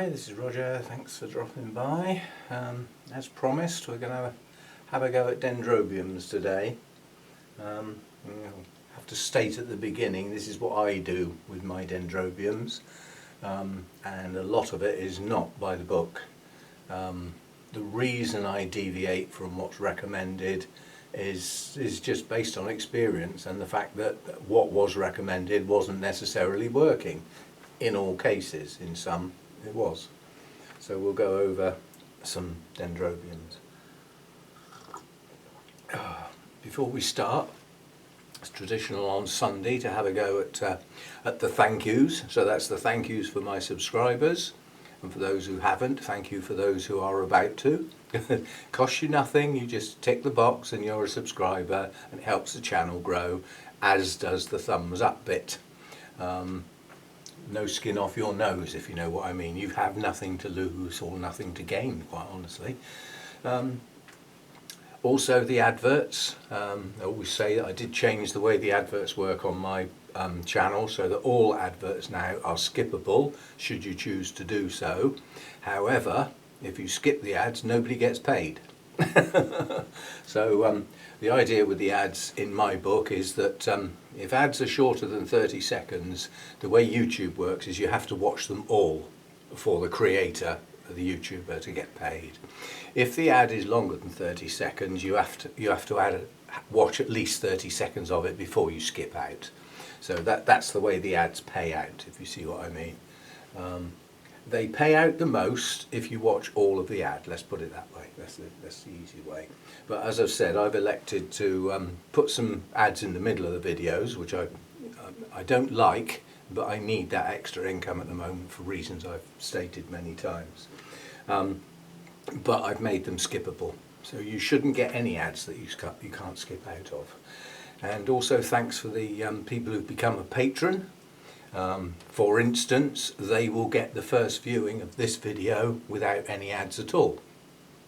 Hi, this is Roger. Thanks for dropping by. As promised, we're going to have a go at Dendrobiums today. I have to state at the beginning, this is what I do with my Dendrobiums, and a lot of it is not by the book. The reason I deviate from what's recommended is just based on experience and the fact that what was recommended wasn't necessarily working. In all cases, in some it was. So we'll go over some Dendrobiums. Before we start, it's traditional on Sunday to have a go at the thank yous. So that's the thank yous for my subscribers, and for those who haven't, thank you for those who are about to. Costs you nothing, you just tick the box and you're a subscriber, and it helps the channel grow, as does the thumbs up bit. No skin off your nose, if you know what I mean. You have nothing to lose or nothing to gain, quite honestly. Also the adverts, I always say that I did change the way the adverts work on my channel so that all adverts now are skippable should you choose to do so. However, if you skip the ads, nobody gets paid. So the idea with the ads in my book is that if ads are shorter than 30 seconds, the way YouTube works is you have to watch them all for the creator, the YouTuber, to get paid. If the ad is longer than 30 seconds, you have to watch at least 30 seconds of it before you skip out. So that's the way the ads pay out, if you see what I mean. They pay out the most if you watch all of the ad, let's put it that way. That's the easy way. But as I've said, I've elected to put some ads in the middle of the videos, which I don't like, but I need that extra income at the moment for reasons I've stated many times. But I've made them skippable, so you shouldn't get any ads that you can't skip out of. And also thanks for the people who've become a patron. For instance, they will get the first viewing of this video without any ads at all.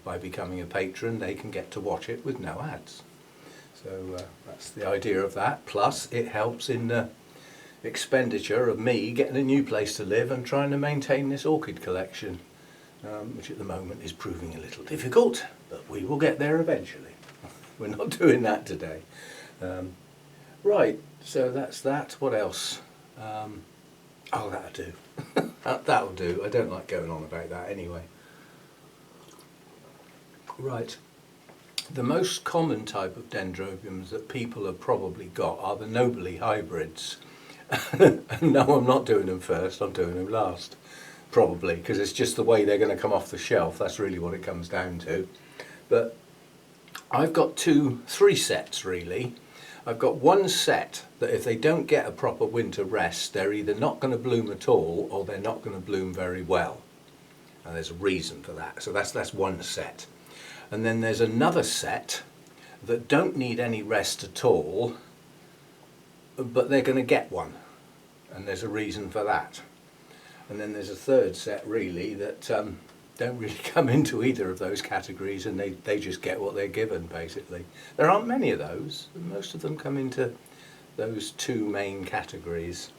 By becoming a patron, they can get to watch it with no ads. So that's the idea of that. Plus, it helps in the expenditure of me getting a new place to live and trying to maintain this orchid collection, which at the moment is proving a little difficult, but we will get there eventually. We're not doing that today. Right, so that's that. What else? Oh, that'll do. That'll do. I don't like going on about that anyway. Right. The most common type of Dendrobiums that people have probably got are the Nobly Hybrids. No, I'm not doing them first, I'm doing them last. Probably, because it's just the way they're going to come off the shelf. That's really what it comes down to. But I've got three sets really. I've got one set that if they don't get a proper winter rest, they're either not going to bloom at all or they're not going to bloom very well. And there's a reason for that. So that's one set. And then there's another set that don't need any rest at all, but they're going to get one. And there's a reason for that. And then there's a third set really that don't really come into either of those categories, and they just get what they're given basically. There aren't many of those. Most of them come into those two main categories.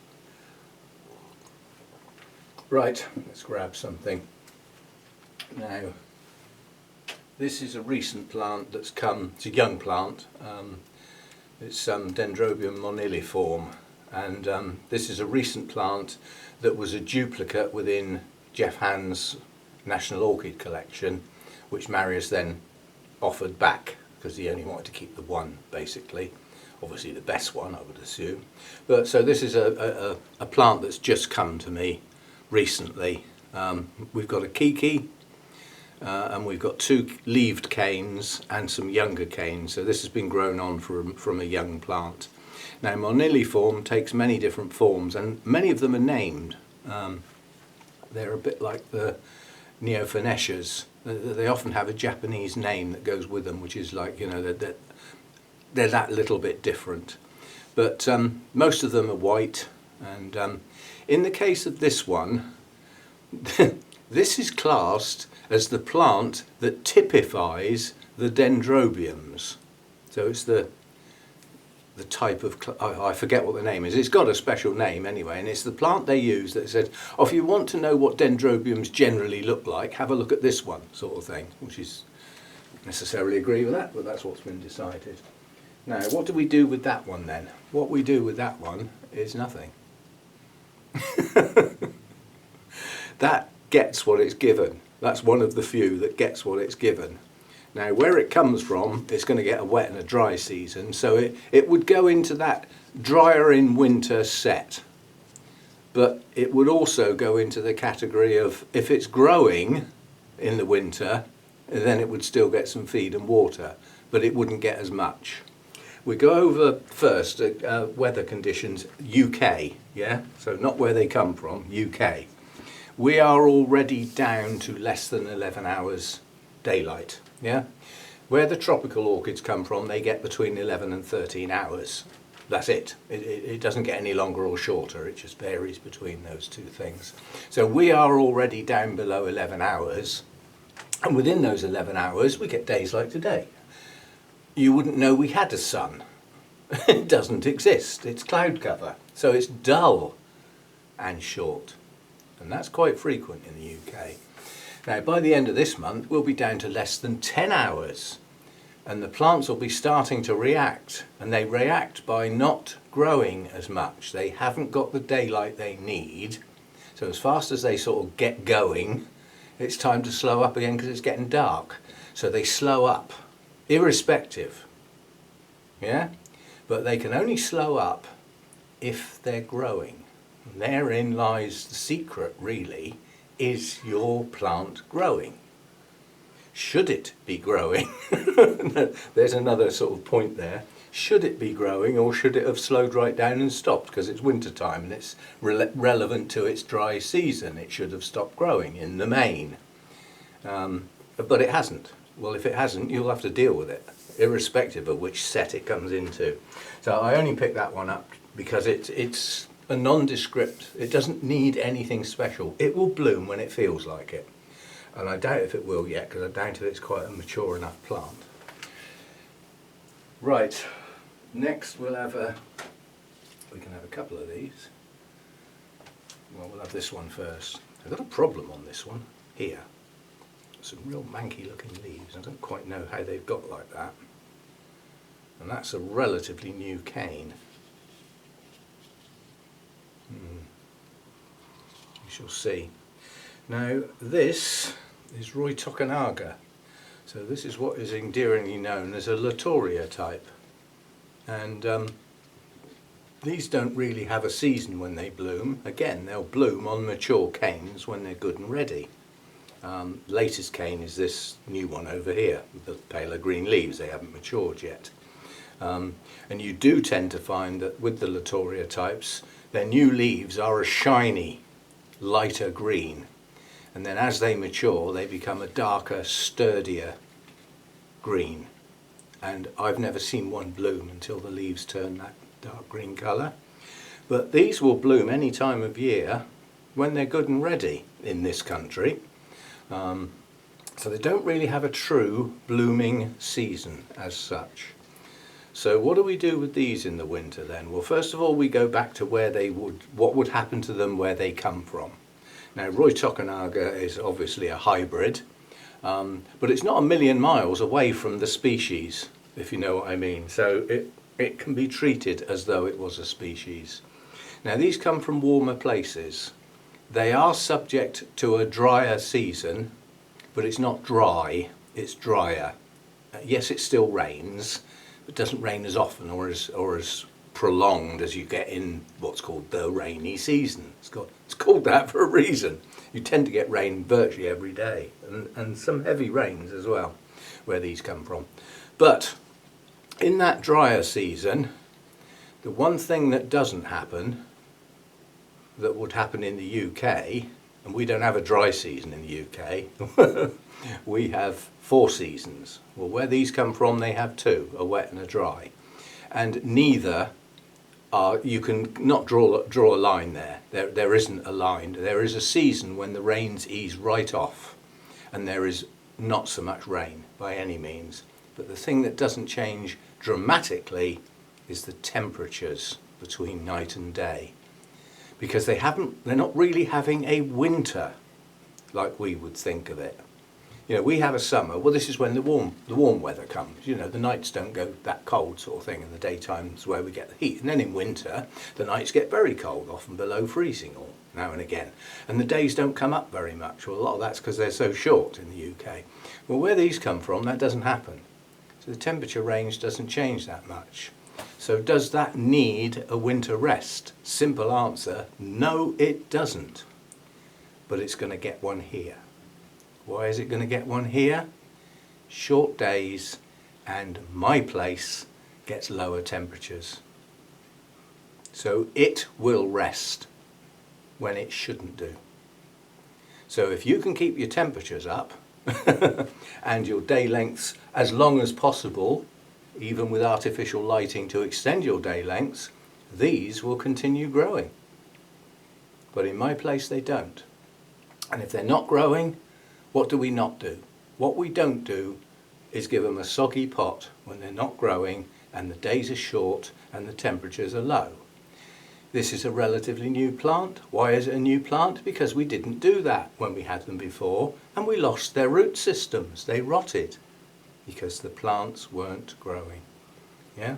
Right, let's grab something. Now, this is a recent plant that's come, it's a young plant. It's Dendrobium moneliform, and this is a recent plant that was a duplicate within Jeff Hand's National Orchid collection, which Marius then offered back because he only wanted to keep the one basically, obviously the best one I would assume. But so this is a plant that's just come to me recently. We've got a kiki and we've got two leaved canes and some younger canes, so this has been grown on from a young plant. Now moneliform takes many different forms and many of them are named. They're a bit like the Neophanetas. They often have a Japanese name that goes with them, which is like, you know, they're that little bit different. But most of them are white, and in the case of this one, this is classed as the plant that typifies the Dendrobiums. So it's the type of, I forget what the name is, it's got a special name anyway, and it's the plant they use that said, oh, if you want to know what dendrobiums generally look like, have a look at this one, sort of thing, which is, necessarily agree with that, but that's what's been decided. Now, what do we do with that one then? What we do with that one is nothing. That gets what it's given. That's one of the few that gets what it's given. Now, where it comes from, it's going to get a wet and a dry season, so it would go into that drier in winter set. But it would also go into the category of, if it's growing in the winter, then it would still get some feed and water, but it wouldn't get as much. We go over first weather conditions, UK, yeah? So not where they come from, UK. We are already down to less than 11 hours daylight, yeah? Where the tropical orchids come from, they get between 11 and 13 hours. That's it. It doesn't get any longer or shorter, it just varies between those two things. So we are already down below 11 hours, and within those 11 hours, we get days like today. You wouldn't know we had a sun. It doesn't exist. It's cloud cover. So it's dull and short. And that's quite frequent in the UK. Now, by the end of this month, we'll be down to less than 10 hours. And the plants will be starting to react. And they react by not growing as much. They haven't got the daylight they need. So as fast as they sort of get going, it's time to slow up again because it's getting dark. So they slow up. Irrespective, yeah, but they can only slow up if they're growing. And therein lies the secret, really. Is your plant growing? Should it be growing? There's another sort of point there. Should it be growing, or should it have slowed right down and stopped because it's winter time and it's relevant to its dry season? It should have stopped growing in the main, but it hasn't. Well, if it hasn't, you'll have to deal with it, irrespective of which set it comes into. So I only picked that one up because it's a nondescript. It doesn't need anything special. It will bloom when it feels like it. And I doubt if it will yet, because I doubt if it's quite a mature enough plant. Right, next we can have a couple of these. Well, we'll have this one first. I've got a problem on this one, here. Some real manky looking leaves. I don't quite know how they've got like that. And that's a relatively new cane. We shall see. Now this is Roy Tokunaga. So this is what is endearingly known as a latoria type. And these don't really have a season when they bloom. Again, they'll bloom on mature canes when they're good and ready. Latest cane is this new one over here with the paler green leaves. They haven't matured yet. And you do tend to find that with the latoria types, their new leaves are a shiny, lighter green. And then as they mature, they become a darker, sturdier green. And I've never seen one bloom until the leaves turn that dark green colour. But these will bloom any time of year when they're good and ready in this country. So they don't really have a true blooming season as such. So what do we do with these in the winter then? Well, first of all, we go back to what would happen to them where they come from. Now, Roy Tokunaga is obviously a hybrid, but it's not a million miles away from the species, if you know what I mean. So it can be treated as though it was a species. Now, these come from warmer places. They are subject to a drier season, but it's not dry, it's drier. Yes, it still rains, but it doesn't rain as often or as prolonged as you get in what's called the rainy season. It's called that for a reason. You tend to get rain virtually every day, and some heavy rains as well, where these come from. But in that drier season, the one thing that doesn't happen, that would happen in the UK, and we don't have a dry season in the UK, we have 4 seasons. Well, where these come from, they have 2, a wet and a dry. And neither are, you can not draw a line there. There isn't a line. There is a season when the rains ease right off, and there is not so much rain by any means. But the thing that doesn't change dramatically is the temperatures between night and day, because they're not really having a winter like we would think of it. You know, we have a summer. Well, this is when the warm weather comes. You know, the nights don't go that cold, sort of thing, and the daytime's where we get the heat. And then in winter, the nights get very cold, often below freezing, or now and again. And the days don't come up very much. Well, a lot of that's because they're so short in the UK. Well, where these come from, that doesn't happen. So the temperature range doesn't change that much. So does that need a winter rest? Simple answer, no, it doesn't. But it's going to get one here. Why is it going to get one here? Short days, and my place gets lower temperatures. So it will rest when it shouldn't do. So if you can keep your temperatures up and your day lengths as long as possible, even with artificial lighting to extend your day lengths, these will continue growing. But in my place they don't. And if they're not growing, what do we not do? What we don't do is give them a soggy pot when they're not growing and the days are short and the temperatures are low. This is a relatively new plant. Why is it a new plant? Because we didn't do that when we had them before, and we lost their root systems. They rotted because the plants weren't growing. Yeah?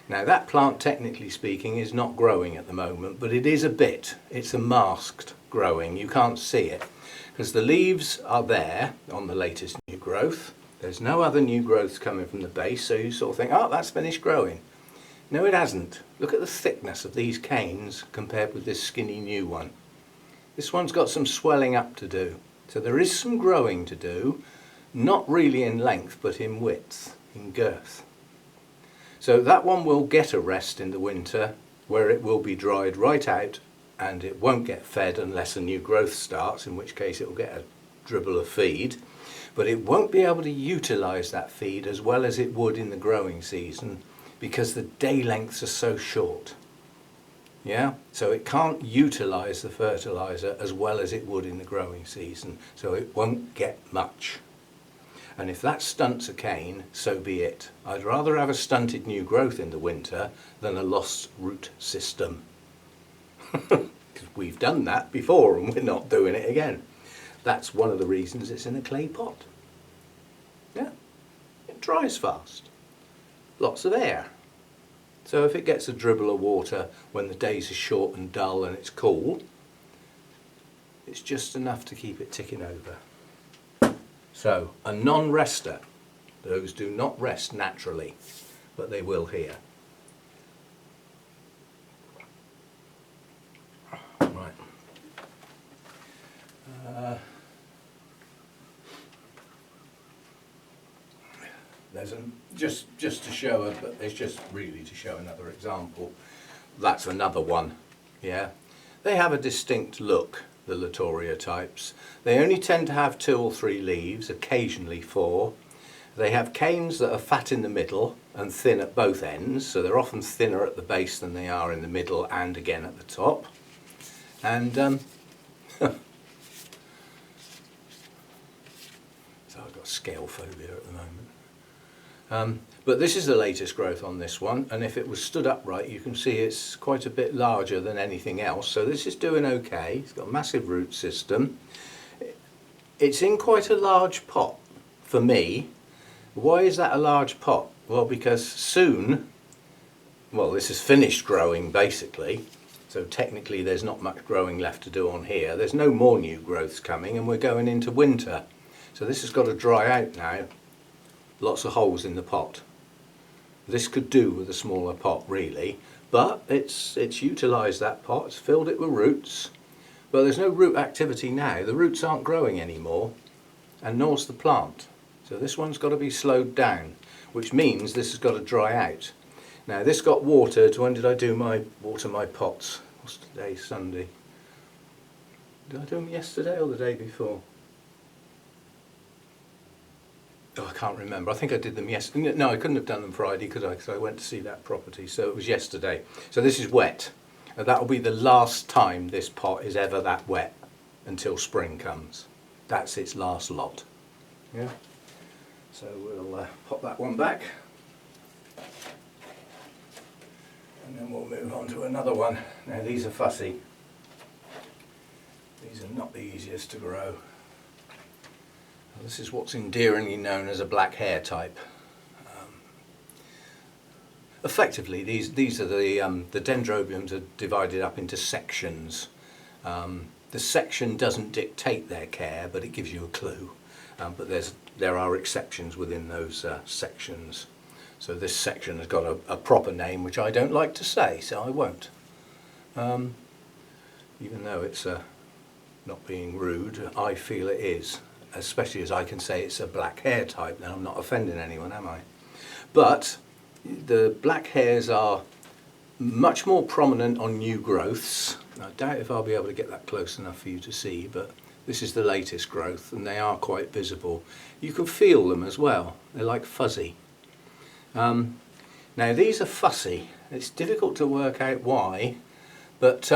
Now that plant, technically speaking, is not growing at the moment, but it is a bit. It's a masked growing. You can't see it because the leaves are there on the latest new growth. There's no other new growths coming from the base, so you sort of think, oh, that's finished growing. No, it hasn't. Look at the thickness of these canes compared with this skinny new one. This one's got some swelling up to do. So there is some growing to do, not really in length, but in width, in girth. So that one will get a rest in the winter, where it will be dried right out, and it won't get fed unless a new growth starts, in which case it will get a dribble of feed. But it won't be able to utilise that feed as well as it would in the growing season because the day lengths are so short. Yeah, so it can't utilise the fertiliser as well as it would in the growing season, so it won't get much. And if that stunts a cane, so be it. I'd rather have a stunted new growth in the winter than a lost root system. Because we've done that before and we're not doing it again. That's one of the reasons it's in a clay pot. Yeah, it dries fast. Lots of air. So if it gets a dribble of water when the days are short and dull and it's cool, it's just enough to keep it ticking over. So a non-rester. Those do not rest naturally, but they will here. Right. There's just to show it, but it's just really to show another example. That's another one. Yeah, they have a distinct look, the latoria types. They only tend to have 2 or 3 leaves, occasionally 4. They have canes that are fat in the middle and thin at both ends, so they're often thinner at the base than they are in the middle and again at the top. And so I've got scale phobia at the moment. But this is the latest growth on this one, and if it was stood upright you can see it's quite a bit larger than anything else, so this is doing okay. It's got a massive root system. It's in quite a large pot for me. Why is that a large pot? Well, because soon, well, this is finished growing basically, so technically there's not much growing left to do on here. There's no more new growths coming and we're going into winter, so this has got to dry out now. Lots of holes in the pot. This could do with a smaller pot really, but it's utilised that pot, it's filled it with roots, but there's no root activity now. The roots aren't growing anymore, and nor's the plant. So this one's got to be slowed down, which means this has got to dry out. Now this got watered. When did I water my pots? What's today? Sunday. Did I do them yesterday or the day before? Oh, I can't remember. I think I did them yesterday. No, I couldn't have done them Friday, could I? Because I went to see that property. So it was yesterday. So this is wet. And that'll be the last time this pot is ever that wet until spring comes. That's its last lot. Yeah. So we'll pop that one back. And then we'll move on to another one. Now these are fussy. These are not the easiest to grow. This is what's endearingly known as a black hair type. Effectively, these are the dendrobiums are divided up into sections. The section doesn't dictate their care, but it gives you a clue. But there are exceptions within those sections. So this section has got a proper name, which I don't like to say, so I won't. Even though it's not being rude, I feel it is. Especially as I can say it's a black hair type. Now I'm not offending anyone, am I? But the black hairs are much more prominent on new growths. I doubt if I'll be able to get that close enough for you to see, but this is the latest growth and they are quite visible. You can feel them as well. They're like fuzzy. Now these are fussy. It's difficult to work out why, but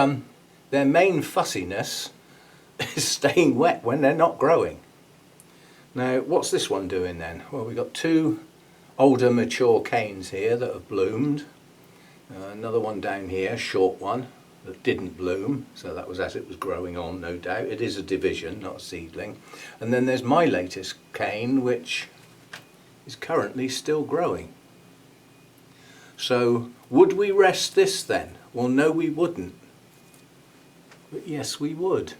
their main fussiness is staying wet when they're not growing. Now what's this one doing then? Well, we've got two older mature canes here that have bloomed. Another one down here, short one, that didn't bloom, so that was as it was growing on, no doubt. It is a division, not a seedling. And then there's my latest cane, which is currently still growing. So would we rest this then? Well, no, we wouldn't. But yes, we would.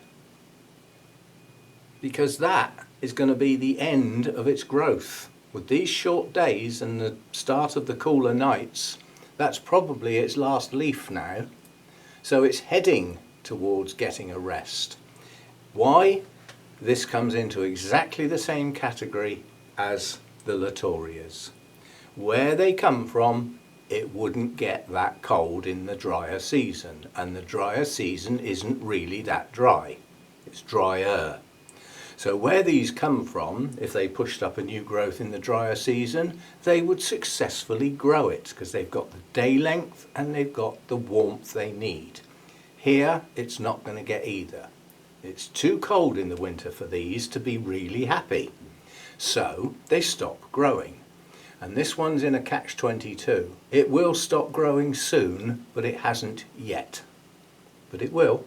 Because that is going to be the end of its growth. With these short days and the start of the cooler nights, that's probably its last leaf now. So it's heading towards getting a rest. Why? This comes into exactly the same category as the latorias. Where they come from, it wouldn't get that cold in the drier season. And the drier season isn't really that dry. It's drier. So where these come from, if they pushed up a new growth in the drier season, they would successfully grow it because they've got the day length and they've got the warmth they need. Here, it's not going to get either. It's too cold in the winter for these to be really happy. So they stop growing. And this one's in a catch-22. It will stop growing soon, but it hasn't yet. But it will.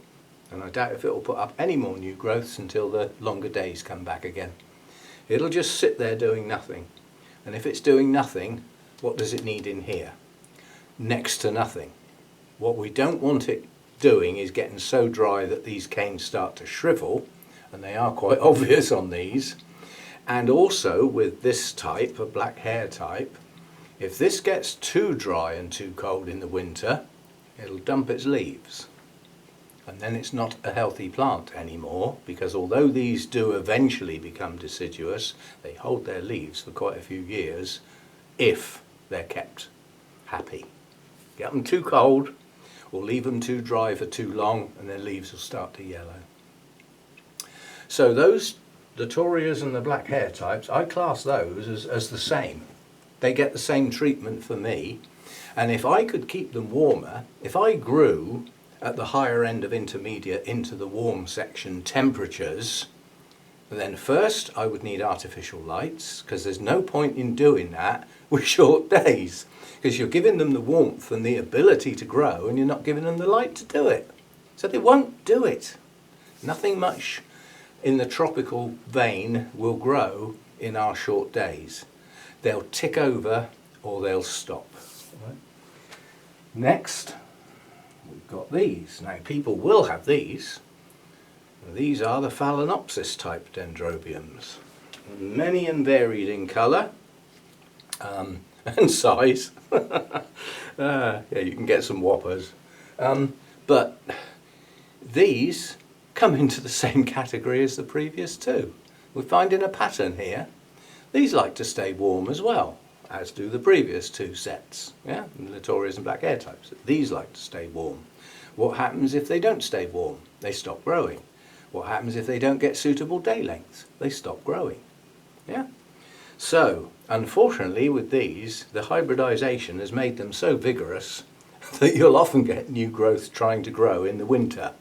And I doubt if it will put up any more new growths until the longer days come back again. It'll just sit there doing nothing. And if it's doing nothing, what does it need in here? Next to nothing. What we don't want it doing is getting so dry that these canes start to shrivel, and they are quite obvious on these. And also with this type, a black hair type, if this gets too dry and too cold in the winter, it'll dump its leaves. And then it's not a healthy plant anymore, because although these do eventually become deciduous, they hold their leaves for quite a few years if they're kept happy. Get them too cold or leave them too dry for too long and their leaves will start to yellow. So those latorias and the black hair types, I class those as the same. They get the same treatment for me, and if I could keep them warmer, if I grew at the higher end of intermediate into the warm section temperatures, then first I would need artificial lights, because there's no point in doing that with short days, because you're giving them the warmth and the ability to grow and you're not giving them the light to do it. So they won't do it. Nothing much in the tropical vein will grow in our short days. They'll tick over or they'll stop. Right. Next, we've got these. Now people will have these. These are the Phalaenopsis type dendrobiums. Many and varied in colour and size. Yeah, you can get some whoppers. But these come into the same category as the previous two. We're finding a pattern here. These like to stay warm as well, as do the previous two sets. Yeah, latorias and black hair types. These like to stay warm. What happens if they don't stay warm? They stop growing. What happens if they don't get suitable day length? They stop growing. Yeah. So, unfortunately with these, the hybridization has made them so vigorous that you'll often get new growth trying to grow in the winter.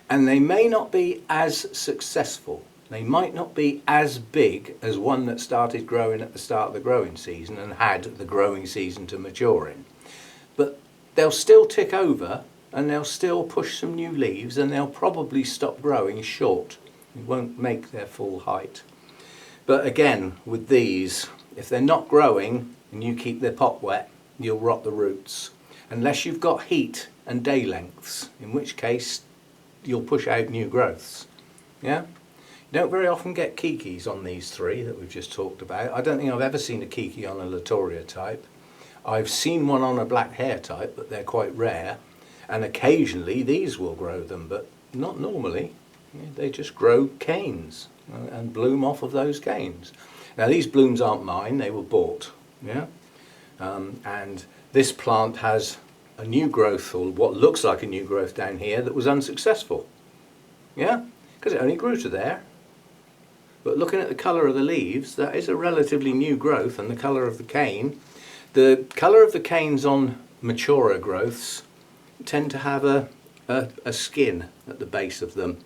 And they may not be as successful. They might not be as big as one that started growing at the start of the growing season and had the growing season to mature in. But they'll still tick over and they'll still push some new leaves, and they'll probably stop growing short. It won't make their full height. But again, with these, if they're not growing and you keep their pot wet, you'll rot the roots. Unless you've got heat and day lengths, in which case you'll push out new growths. Yeah? You don't very often get kikis on these three that we've just talked about. I don't think I've ever seen a kiki on a latoria type. I've seen one on a black hair type, but they're quite rare. And occasionally these will grow them, but not normally. They just grow canes and bloom off of those canes. Now these blooms aren't mine, they were bought. Yeah? And this plant has a new growth, or what looks like a new growth down here, that was unsuccessful. Yeah? Because it only grew to there. But looking at the colour of the leaves, that is a relatively new growth, and the colour of the cane. The colour of the canes on maturer growths tend to have a skin at the base of them.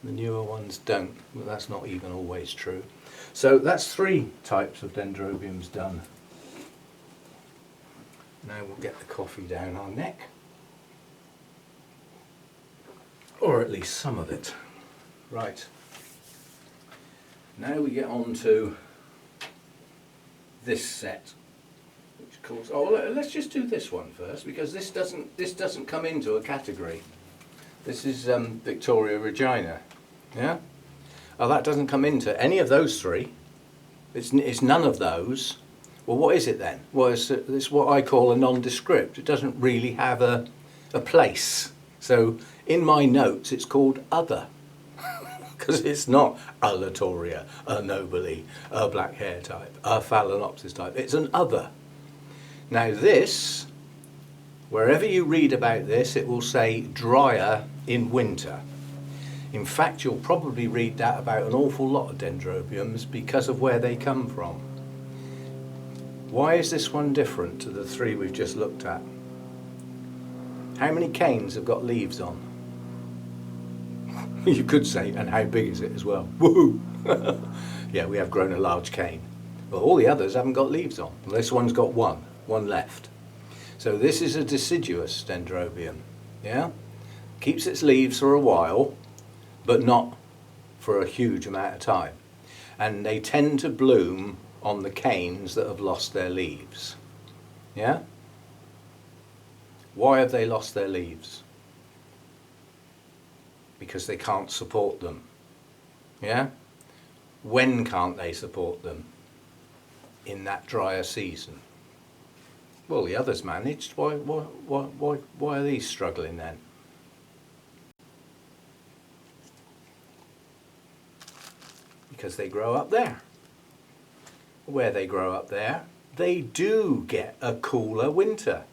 The newer ones don't, but that's not even always true. So that's 3 types of dendrobiums done. Now we'll get the coffee down our neck. Or at least some of it. Right. Now we get on to this set, which calls, let's just do this one first, because this doesn't come into a category. This is Victoria Regina. Yeah? Oh, that doesn't come into any of those 3. It's none of those. Well, what is it then? Well, it's what I call a nondescript. It doesn't really have a place. So in my notes it's called other. Because it's not a latoria, a nobly, a black hair type, a Phalaenopsis type. It's an other. Now this, wherever you read about this, it will say drier in winter. In fact, you'll probably read that about an awful lot of dendrobiums because of where they come from. Why is this one different to the 3 we've just looked at? How many canes have got leaves on? You could say, and how big is it as well? Woohoo! Yeah, we have grown a large cane. Well, all the others haven't got leaves on. Well, this one's got one left. So this is a deciduous dendrobium. Yeah? Keeps its leaves for a while, but not for a huge amount of time. And they tend to bloom on the canes that have lost their leaves. Yeah? Why have they lost their leaves? Because they can't support them. Yeah? When can't they support them? In that drier season. Well, the others managed. Why are these struggling then? Because they grow up there. Where they grow up there, they do get a cooler winter.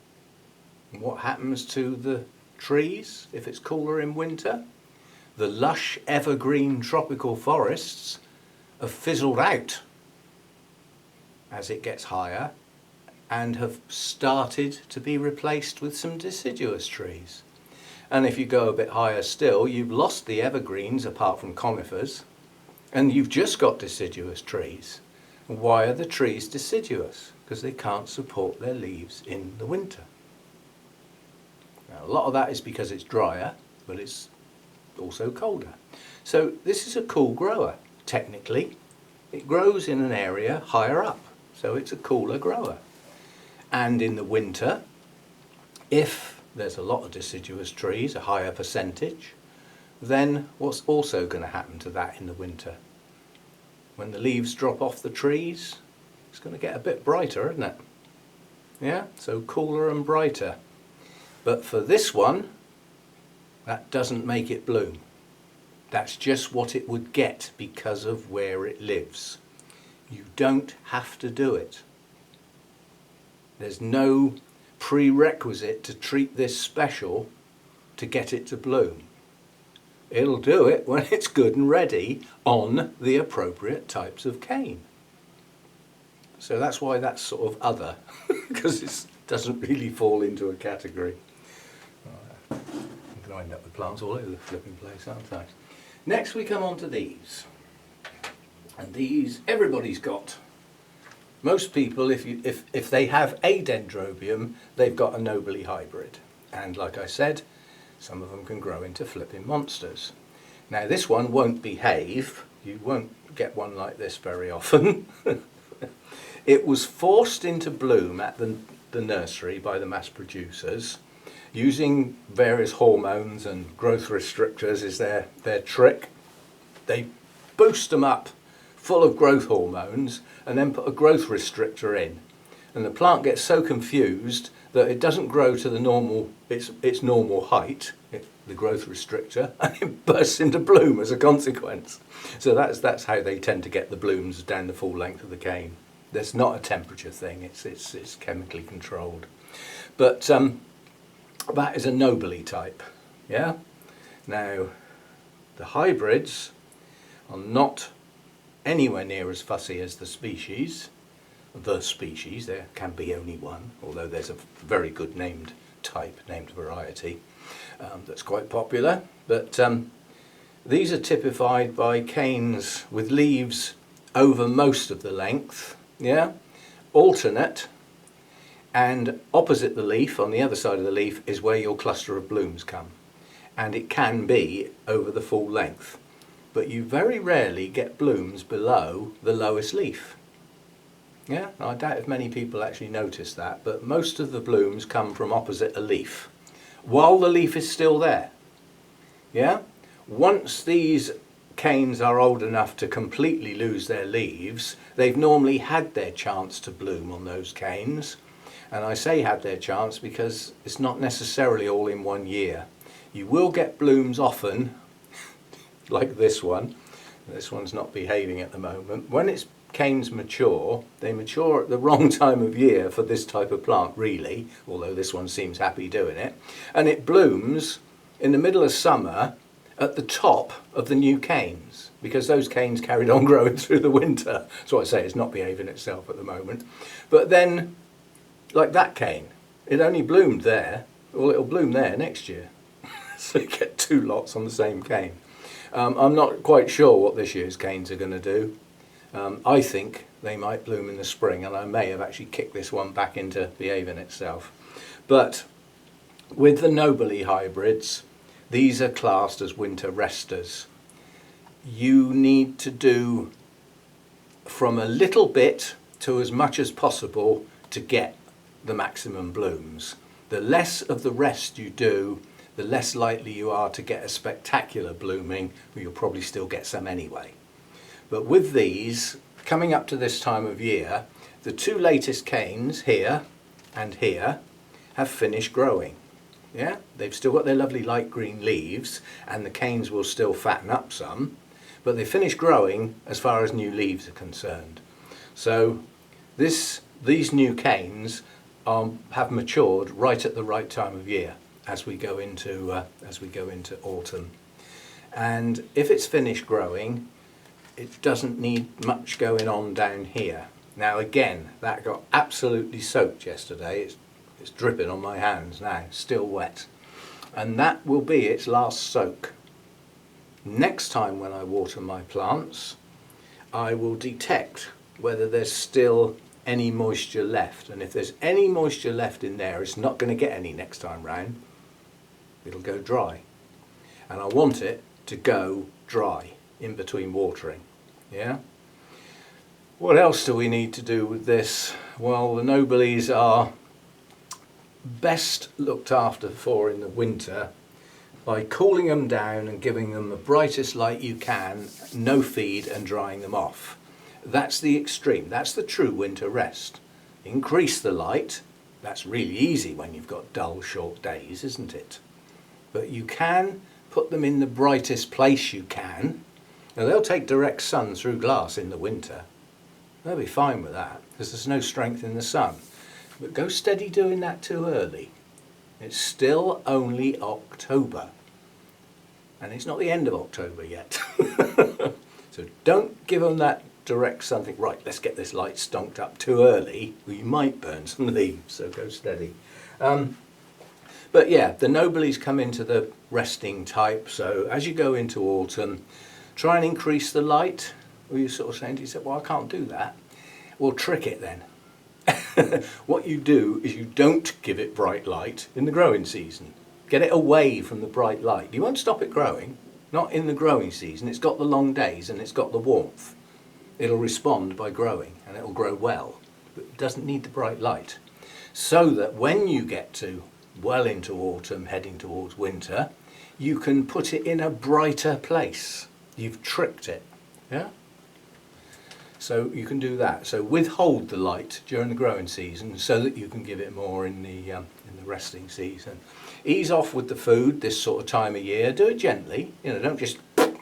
And what happens to the trees if it's cooler in winter? The lush evergreen tropical forests are fizzled out as it gets higher and have started to be replaced with some deciduous trees. And if you go a bit higher still, you've lost the evergreens apart from conifers, and you've just got deciduous trees. Why are the trees deciduous? Because they can't support their leaves in the winter. Now, a lot of that is because it's drier, but it's also colder. So this is a cool grower, technically. It grows in an area higher up, so it's a cooler grower. And in the winter, if there's a lot of deciduous trees, a higher percentage, then what's also going to happen to that in the winter? When the leaves drop off the trees, it's going to get a bit brighter, isn't it? Yeah, so cooler and brighter. But for this one, that doesn't make it bloom. That's just what it would get because of where it lives. You don't have to do it. There's no prerequisite to treat this special to get it to bloom. It'll do it when it's good and ready on the appropriate types of cane. So that's why that's sort of other, because it doesn't really fall into a category. I'm going to end up with plants all over the flipping place, aren't I? Next we come on to these. And these, everybody's got Most people, if they have a dendrobium, they've got a Nobly Hybrid. And like I said, some of them can grow into flipping monsters. Now this one won't behave. You won't get one like this very often. It was forced into bloom at the nursery by the mass producers. Using various hormones and growth restrictors is their trick. They boost them up full of growth hormones and then put a growth restrictor in. And the plant gets so confused that it doesn't grow to the normal, its normal height, the growth restrictor, and it bursts into bloom as a consequence. So that's how they tend to get the blooms down the full length of the cane. That's not a temperature thing, it's chemically controlled. But that is a Nobly type, yeah? Now, the hybrids are not anywhere near as fussy as the species. There can be only one, although there's a very good named variety that's quite popular. But these are typified by canes with leaves over most of the length, yeah, alternate, and opposite the leaf, on the other side of the leaf, is where your cluster of blooms come. And it can be over the full length, but you very rarely get blooms below the lowest leaf. Yeah, I doubt if many people actually notice that, but most of the blooms come from opposite a leaf, while the leaf is still there. Yeah? Once these canes are old enough to completely lose their leaves, they've normally had their chance to bloom on those canes. And I say had their chance because it's not necessarily all in one year. You will get blooms often, like this one. This one's not behaving at the moment. When its canes mature, they mature at the wrong time of year for this type of plant, really, although this one seems happy doing it. And it blooms in the middle of summer at the top of the new canes, because those canes carried on growing through the winter. That's why I say it's not behaving itself at the moment. But then, like that cane, it only bloomed there, well, it'll bloom there next year. So you get two lots on the same cane. I'm not quite sure what this year's canes are going to do. I think they might bloom in the spring, and I may have actually kicked this one back into behaving itself. But with the Nobly hybrids, these are classed as winter resters. You need to do from a little bit to as much as possible to get the maximum blooms. The less of the rest you do, the less likely you are to get a spectacular blooming, but you'll probably still get some anyway. But with these, coming up to this time of year, the two latest canes, here and here, have finished growing. Yeah, they've still got their lovely light green leaves, and the canes will still fatten up some, but they finished growing as far as new leaves are concerned. So these new canes have matured right at the right time of year as we go into autumn. And if it's finished growing, it doesn't need much going on down here. Now again, that got absolutely soaked yesterday. It's dripping on my hands now, still wet. And that will be its last soak. Next time when I water my plants, I will detect whether there's still any moisture left. And if there's any moisture left in there, it's not going to get any next time round. It'll go dry. And I want it to go dry in between watering. Yeah? What else do we need to do with this? Well, the Noblys are best looked after for in the winter by cooling them down and giving them the brightest light you can, no feed, and drying them off. That's the extreme. That's the true winter rest. Increase the light. That's really easy when you've got dull, short days, isn't it? But you can put them in the brightest place you can. Now, they'll take direct sun through glass in the winter. They'll be fine with that because there's no strength in the sun. But go steady doing that too early. It's still only October. And it's not the end of October yet. So don't give them that direct something, right, let's get this light stonked up too early, or you might burn some leaves, so go steady. But yeah, the Noblys come into the resting type, so as you go into autumn, try and increase the light. Or you're sort of saying to yourself, well, I can't do that. Well, trick it then. What you do is you don't give it bright light in the growing season. Get it away from the bright light. You won't stop it growing, not in the growing season. It's got the long days and it's got the warmth. It'll respond by growing and it'll grow well, but it doesn't need the bright light. So that when you get to well into autumn, heading towards winter, you can put it in a brighter place. You've tricked it, yeah? So you can do that. So withhold the light during the growing season so that you can give it more in the resting season. Ease off with the food this sort of time of year. Do it gently. You know, don't just,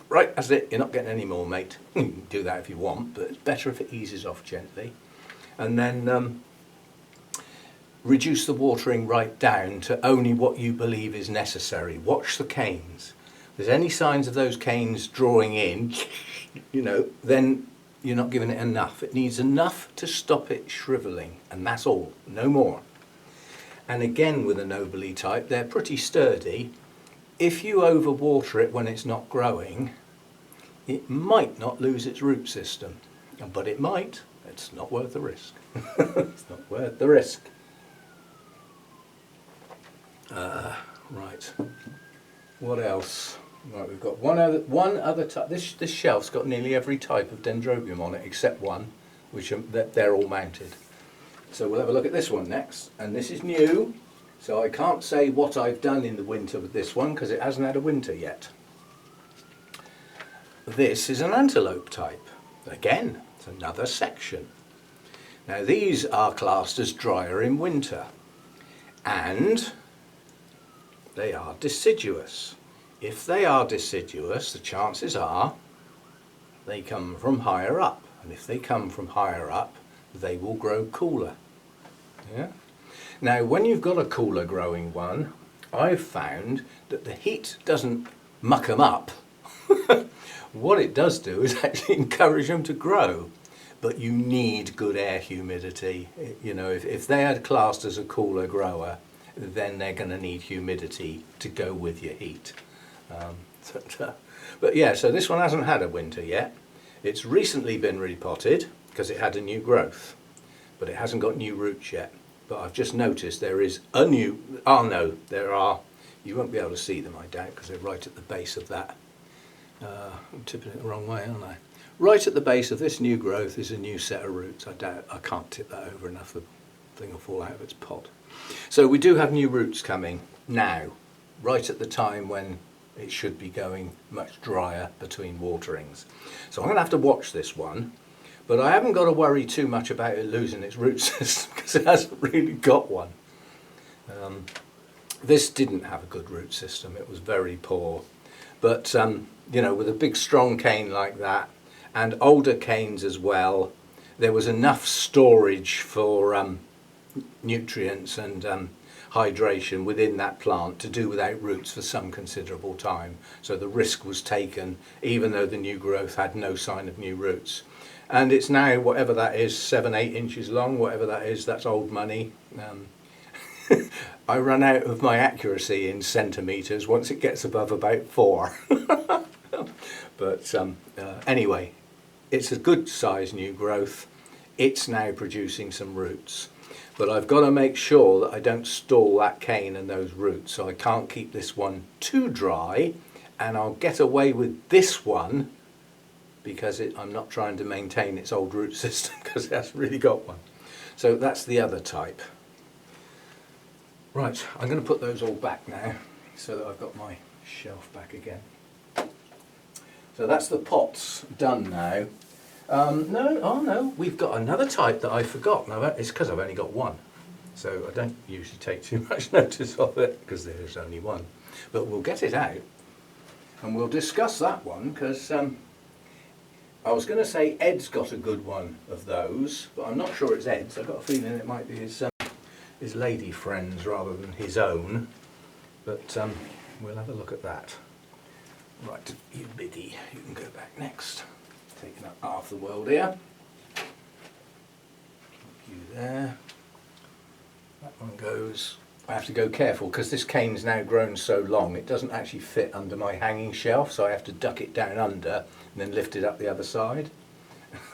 right, that's it, you're not getting any more, mate. You can do that if you want, but it's better if it eases off gently. And then reduce the watering right down to only what you believe is necessary. Watch the canes. If there's any signs of those canes drawing in, you know, then you're not giving it enough. It needs enough to stop it shriveling, and that's all, no more. And again with a Nobly type, they're pretty sturdy. If you overwater it when it's not growing, it might not lose its root system, but it might. It's not worth the risk. It's not worth the risk. Right, what else? Right, we've got one other type. This shelf's got nearly every type of Dendrobium on it except one, which they're all mounted. So we'll have a look at this one next, and this is new, so I can't say what I've done in the winter with this one because it hasn't had a winter yet. This is an Antelope type. Again, it's another section. Now these are classed as drier in winter, and they are deciduous. If they are deciduous, the chances are they come from higher up, and if they come from higher up, they will grow cooler. Yeah? Now when you've got a cooler growing one, I've found that the heat doesn't muck them up. What it does do is actually encourage them to grow, but you need good air humidity. You know, if they are classed as a cooler grower, then they're going to need humidity to go with your heat. But yeah, so this one hasn't had a winter yet. It's recently been repotted because it had a new growth, but it hasn't got new roots yet. But I've just noticed there is a new, oh no, there are, you won't be able to see them I doubt because they're right at the base of that. I'm tipping it the wrong way, aren't I? Right at the base of this new growth is a new set of roots. I doubt, I can't tip that over enough, the thing will fall out of its pot. So we do have new roots coming now, right at the time when it should be going much drier between waterings. So I'm going to have to watch this one, but I haven't got to worry too much about it losing its root system because it hasn't really got one. This didn't have a good root system, it was very poor. But you know, with a big strong cane like that, and older canes as well, there was enough storage for nutrients and hydration within that plant to do without roots for some considerable time. So the risk was taken, even though the new growth had no sign of new roots. And it's now, whatever that is, 7-8 inches long, whatever that is, that's old money. I run out of my accuracy in centimetres once it gets above about 4. But anyway, it's a good size new growth. It's now producing some roots. But I've got to make sure that I don't stall that cane and those roots, so I can't keep this one too dry, and I'll get away with this one because I'm not trying to maintain its old root system because it hasn't really got one. So that's the other type. Right, I'm going to put those all back now so that I've got my shelf back again. So that's the pots done now. No, we've got another type that I forgot. Now it's because I've only got one, so I don't usually take too much notice of it because there's only one. But we'll get it out and we'll discuss that one because I was going to say Ed's got a good one of those, but I'm not sure it's Ed's. I've got a feeling it might be his lady friend's rather than his own. But we'll have a look at that. Right, you biddy, you can go back next. Taking up half the world here. You there. That one goes. I have to go careful because this cane's now grown so long it doesn't actually fit under my hanging shelf, so I have to duck it down under and then lift it up the other side.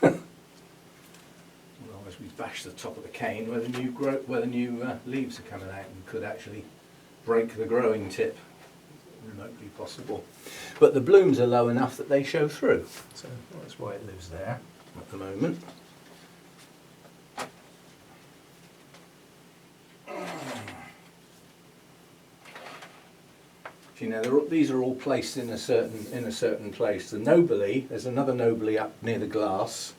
Well, we've bashed the top of the cane where the new leaves are coming out and could actually break the growing tip, remotely possible. But the blooms are low enough that they show through, so that's why it lives there at the moment. You know, these are all placed in a certain place. The Nobly, there's another Nobly up near the glass,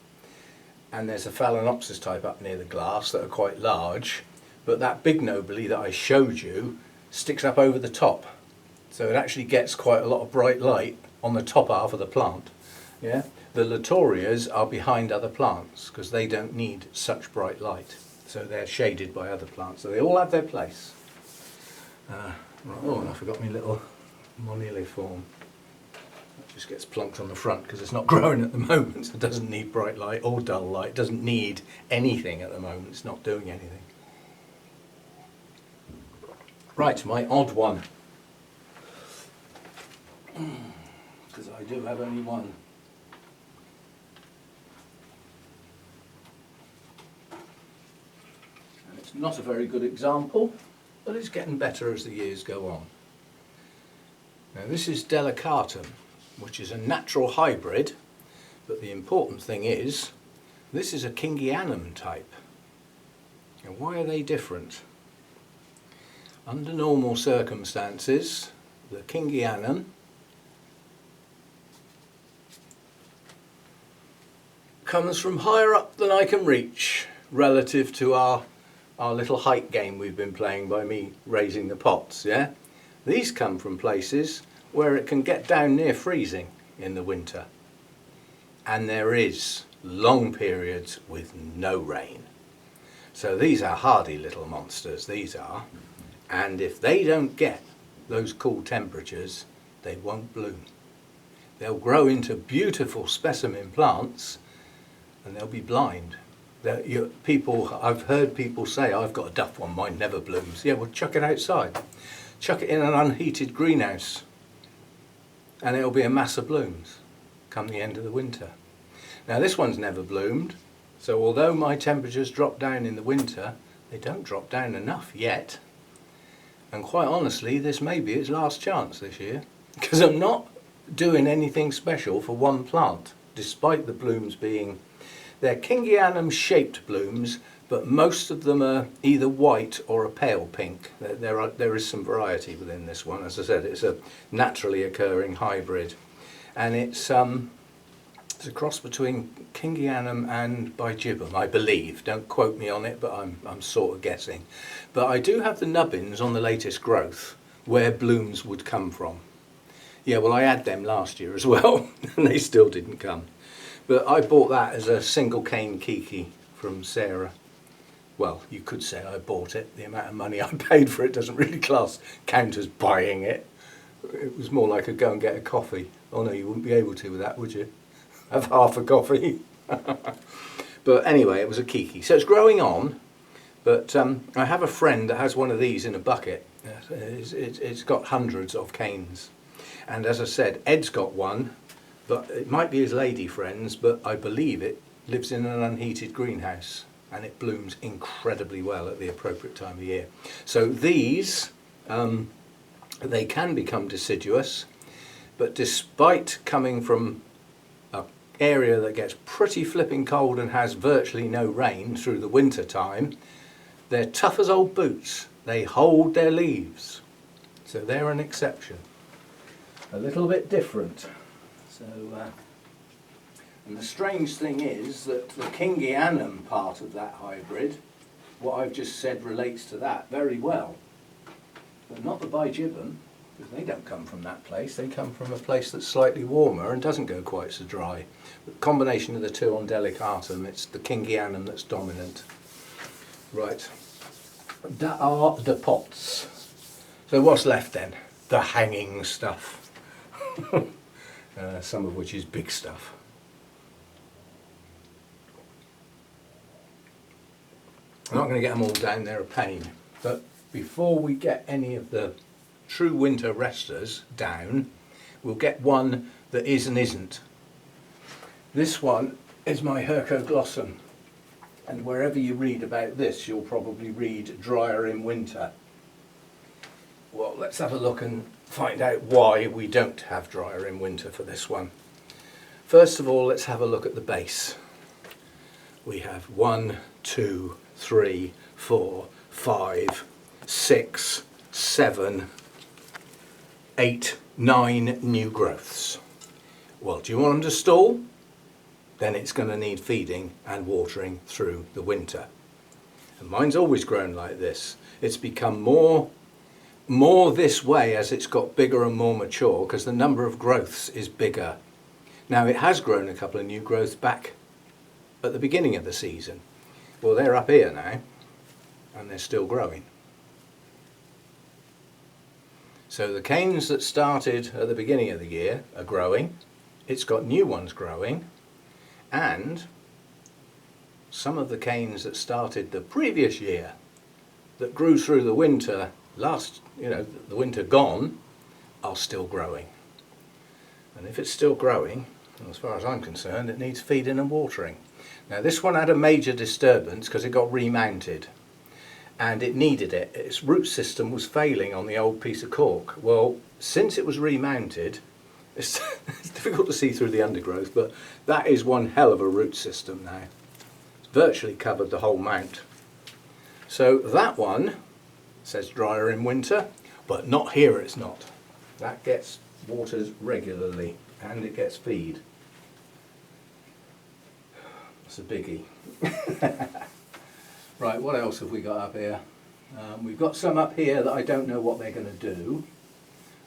and there's a Phalaenopsis type up near the glass that are quite large. But that big Nobly that I showed you sticks up over the top, so it actually gets quite a lot of bright light on the top half of the plant. Yeah, the latorias are behind other plants because they don't need such bright light, so they're shaded by other plants. So they all have their place. Right, oh, and I forgot my little moneliform. That just gets plunked on the front because it's not growing at the moment, so it doesn't need bright light or dull light. It doesn't need anything at the moment, it's not doing anything. Right, my odd one. Because I do have only one. And it's not a very good example, but it's getting better as the years go on. Now this is delicatum, which is a natural hybrid, but the important thing is, this is a Kingianum type. Now why are they different? Under normal circumstances, the Kingianum comes from higher up than I can reach relative to our little height game we've been playing by me raising the pots, yeah? These come from places where it can get down near freezing in the winter. And there is long periods with no rain. So these are hardy little monsters, these are. And if they don't get those cool temperatures, they won't bloom. They'll grow into beautiful specimen plants and they'll be blind. I've heard people say, I've got a duff one, mine never blooms. Yeah, well chuck it outside. Chuck it in an unheated greenhouse and it'll be a mass of blooms come the end of the winter. Now this one's never bloomed, so although my temperatures drop down in the winter, they don't drop down enough yet. And quite honestly, this may be its last chance this year, because I'm not doing anything special for one plant, despite the blooms being... They're Kingianum shaped blooms, but most of them are either white or a pale pink. There is some variety within this one. As I said, it's a naturally occurring hybrid. And it's a cross between Kingianum and Bijibum, I believe. Don't quote me on it, but I'm sort of guessing. But I do have the nubbins on the latest growth, where blooms would come from. Yeah, well I had them last year as well, and they still didn't come. But I bought that as a single cane Kiki from Sarah. Well, you could say I bought it. The amount of money I paid for it doesn't really count as buying it. It was more like a go and get a coffee. Oh no, you wouldn't be able to with that, would you? Have half a coffee. But anyway, it was a Kiki. So it's growing on, but I have a friend that has one of these in a bucket. It's got hundreds of canes. And as I said, Ed's got one, but it might be his lady friend's, but I believe it lives in an unheated greenhouse and it blooms incredibly well at the appropriate time of year. So these, they can become deciduous, but despite coming from an area that gets pretty flipping cold and has virtually no rain through the winter time, they're tough as old boots. They hold their leaves. So they're an exception. A little bit different. So, and the strange thing is that the Kingianum part of that hybrid, what I've just said relates to that very well. But not the Bijibum, because they don't come from that place. They come from a place that's slightly warmer and doesn't go quite so dry. The combination of the two on delicatum, it's the Kingianum that's dominant. Right, that are the pots. So what's left then? The hanging stuff. Some of which is big stuff. I'm not going to get them all down, they're a pain. But before we get any of the true winter resters down, we'll get one that is and isn't. This one is my herco glossum. And wherever you read about this, you'll probably read drier in winter. Well, let's have a look and find out why we don't have drier in winter for this one. First of all, let's have a look at the base. We have 1, 2, 3, 4, 5, 6, 7, 8, 9 new growths. Well, do you want them to stall? Then it's going to need feeding and watering through the winter. And mine's always grown like this. It's become more this way as it's got bigger and more mature because the number of growths is bigger. Now it has grown a couple of new growths back at the beginning of the season. Well, they're up here now and they're still growing. So the canes that started at the beginning of the year are growing. It's got new ones growing. And some of the canes that started the previous year that grew through the winter the winter gone, are still growing. And if it's still growing, as far as I'm concerned, it needs feeding and watering. Now this one had a major disturbance because it got remounted and it needed it. Its root system was failing on the old piece of cork. Well, since it was remounted, it's difficult to see through the undergrowth, but that is one hell of a root system now. It's virtually covered the whole mount. So that one says drier in winter, but not here it's not. That gets watered regularly and it gets feed. It's a biggie. Right, what else have we got up here? We've got some up here that I don't know what they're going to do.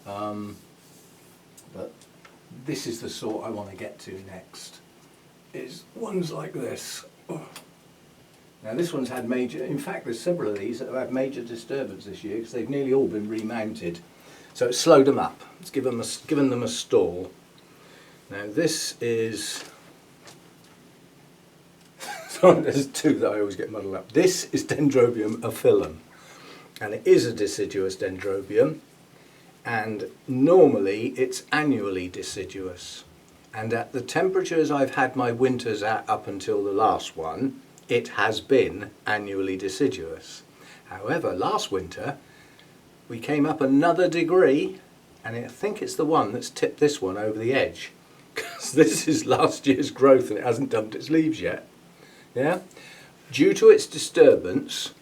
But this is the sort I want to get to next, is ones like this. Oh. Now this one's had major, in fact there's several of these that have had major disturbance this year because they've nearly all been remounted. So it's slowed them up, it's given them a stall. Now this is, sorry, there's two that I always get muddled up. This is Dendrobium I've, and it is a deciduous dendrobium. And normally it's annually deciduous, and at the temperatures I've had my winters at up until the last one, it has been annually deciduous. However, last winter we came up another degree, and I think it's the one that's tipped this one over the edge, because this is last year's growth and it hasn't dumped its leaves yet. Yeah, due to its disturbance,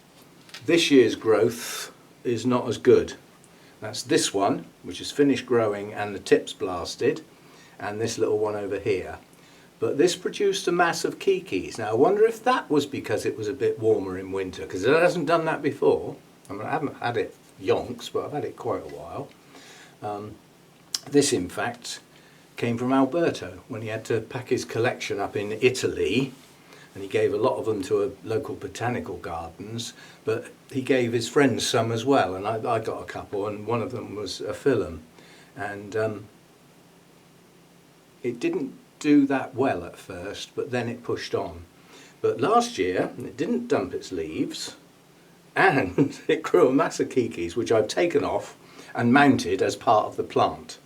this year's growth is not as good. That's this one, which is finished growing and the tip's blasted, and this little one over here. But this produced a mass of kikis. Now I wonder if that was because it was a bit warmer in winter, because it hasn't done that before. I mean, I haven't had it yonks, but I've had it quite a while. This in fact came from Alberto when he had to pack his collection up in Italy, and he gave a lot of them to a local botanical gardens, but he gave his friends some as well, and I got a couple, and one of them was a Phalaenopsis, and it didn't do that well at first, but then it pushed on. But last year it didn't dump its leaves, and it grew a mass of kikis which I've taken off and mounted as part of the plant.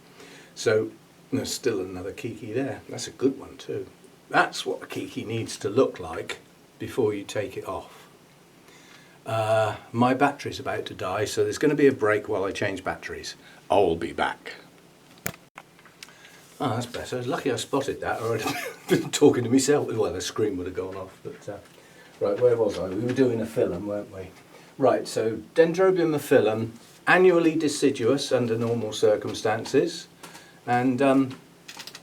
So there's still another kiki there. That's a good one too. That's what a kiki needs to look like before you take it off. My battery's about to die, so there's going to be a break while I change batteries. I'll be back. Oh, that's better. It's lucky I spotted that, or I'd have been talking to myself. Well, the screen would have gone off. But right, where was I? We were doing a Phalaenopsis, weren't we? Right, so Dendrobium I've, annually deciduous under normal circumstances, and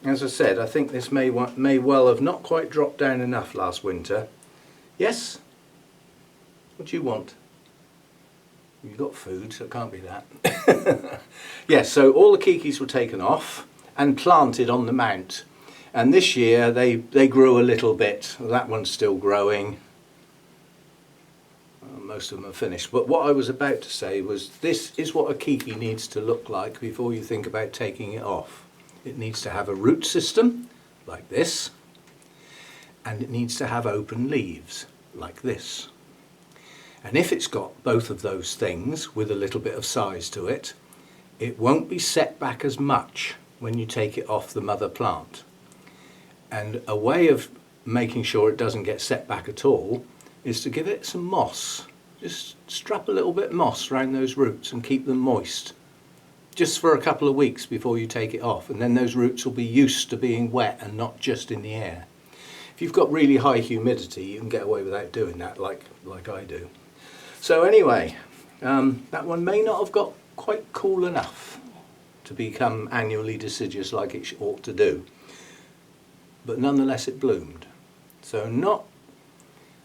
as I said, I think this may well have not quite dropped down enough last winter. Yes? What do you want? You've got food, so it can't be that. Yes, so all the kikis were taken off and planted on the mount. And this year they grew a little bit. That one's still growing. Most of them are finished. But what I was about to say was, this is what a kiki needs to look like before you think about taking it off. It needs to have a root system, like this, and it needs to have open leaves, like this. And if it's got both of those things with a little bit of size to it, it won't be set back as much when you take it off the mother plant. And a way of making sure it doesn't get set back at all is to give it some moss. Just strap a little bit of moss around those roots and keep them moist. Just for a couple of weeks before you take it off, and then those roots will be used to being wet and not just in the air. If you've got really high humidity, you can get away without doing that like I do. So anyway, that one may not have got quite cool enough to become annually deciduous like it ought to do, but nonetheless it bloomed. So not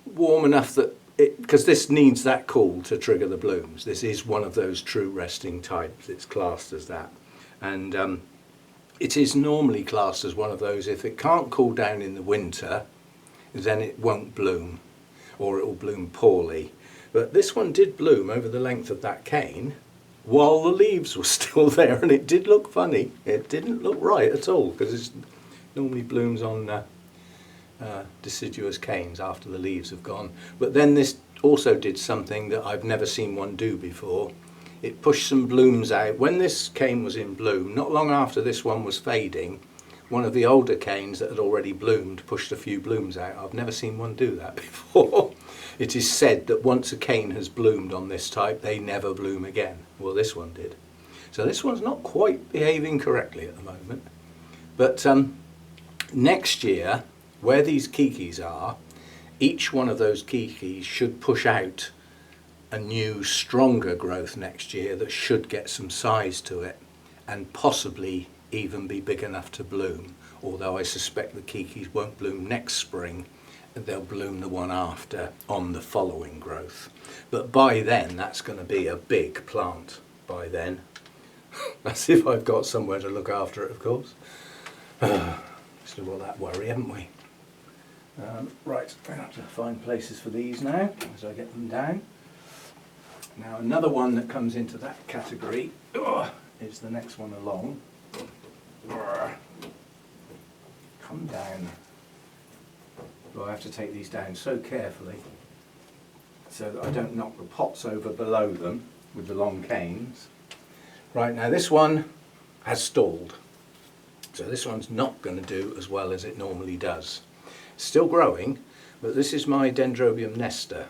warm enough that because this needs that cool to trigger the blooms. This is one of those true resting types. It's classed as that, and it is normally classed as one of those. If it can't cool down in the winter, then it won't bloom, or it will bloom poorly. But this one did bloom over the length of that cane while the leaves were still there, and it did look funny. It didn't look right at all, because it normally blooms on deciduous canes after the leaves have gone. But then this also did something that I've never seen one do before. It pushed some blooms out. When this cane was in bloom, not long after this one was fading, one of the older canes that had already bloomed pushed a few blooms out. I've never seen one do that before. It is said that once a cane has bloomed on this type, they never bloom again. Well, this one did. So this one's not quite behaving correctly at the moment. But next year, where these kikis are, each one of those kikis should push out a new, stronger growth next year that should get some size to it and possibly even be big enough to bloom. Although I suspect the kikis won't bloom next spring, they'll bloom the one after on the following growth. But by then, that's going to be a big plant by then. That's if I've got somewhere to look after it, of course. Still got that worry, haven't we? Right, I'm going to have to find places for these now as I get them down. Now another one that comes into that category is the next one along. Come down. Well, I have to take these down so carefully so that I don't knock the pots over below them with the long canes. Right, now this one has stalled. So this one's not going to do as well as it normally does. Still growing, but this is my Dendrobium nesta.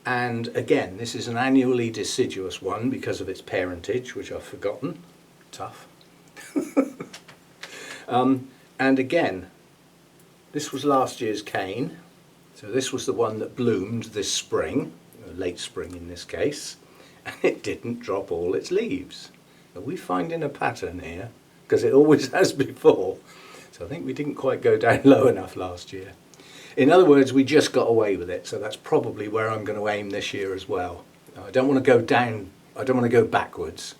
And again, this is an annually deciduous one because of its parentage, which I've forgotten. Tough. And again, this was last year's cane. So this was the one that bloomed this spring, late spring in this case, and it didn't drop all its leaves. Are we finding a pattern here? Because it always has before. So I think we didn't quite go down low enough last year. In other words, we just got away with it, so that's probably where I'm going to aim this year as well. I don't want to go down, I don't want to go backwards.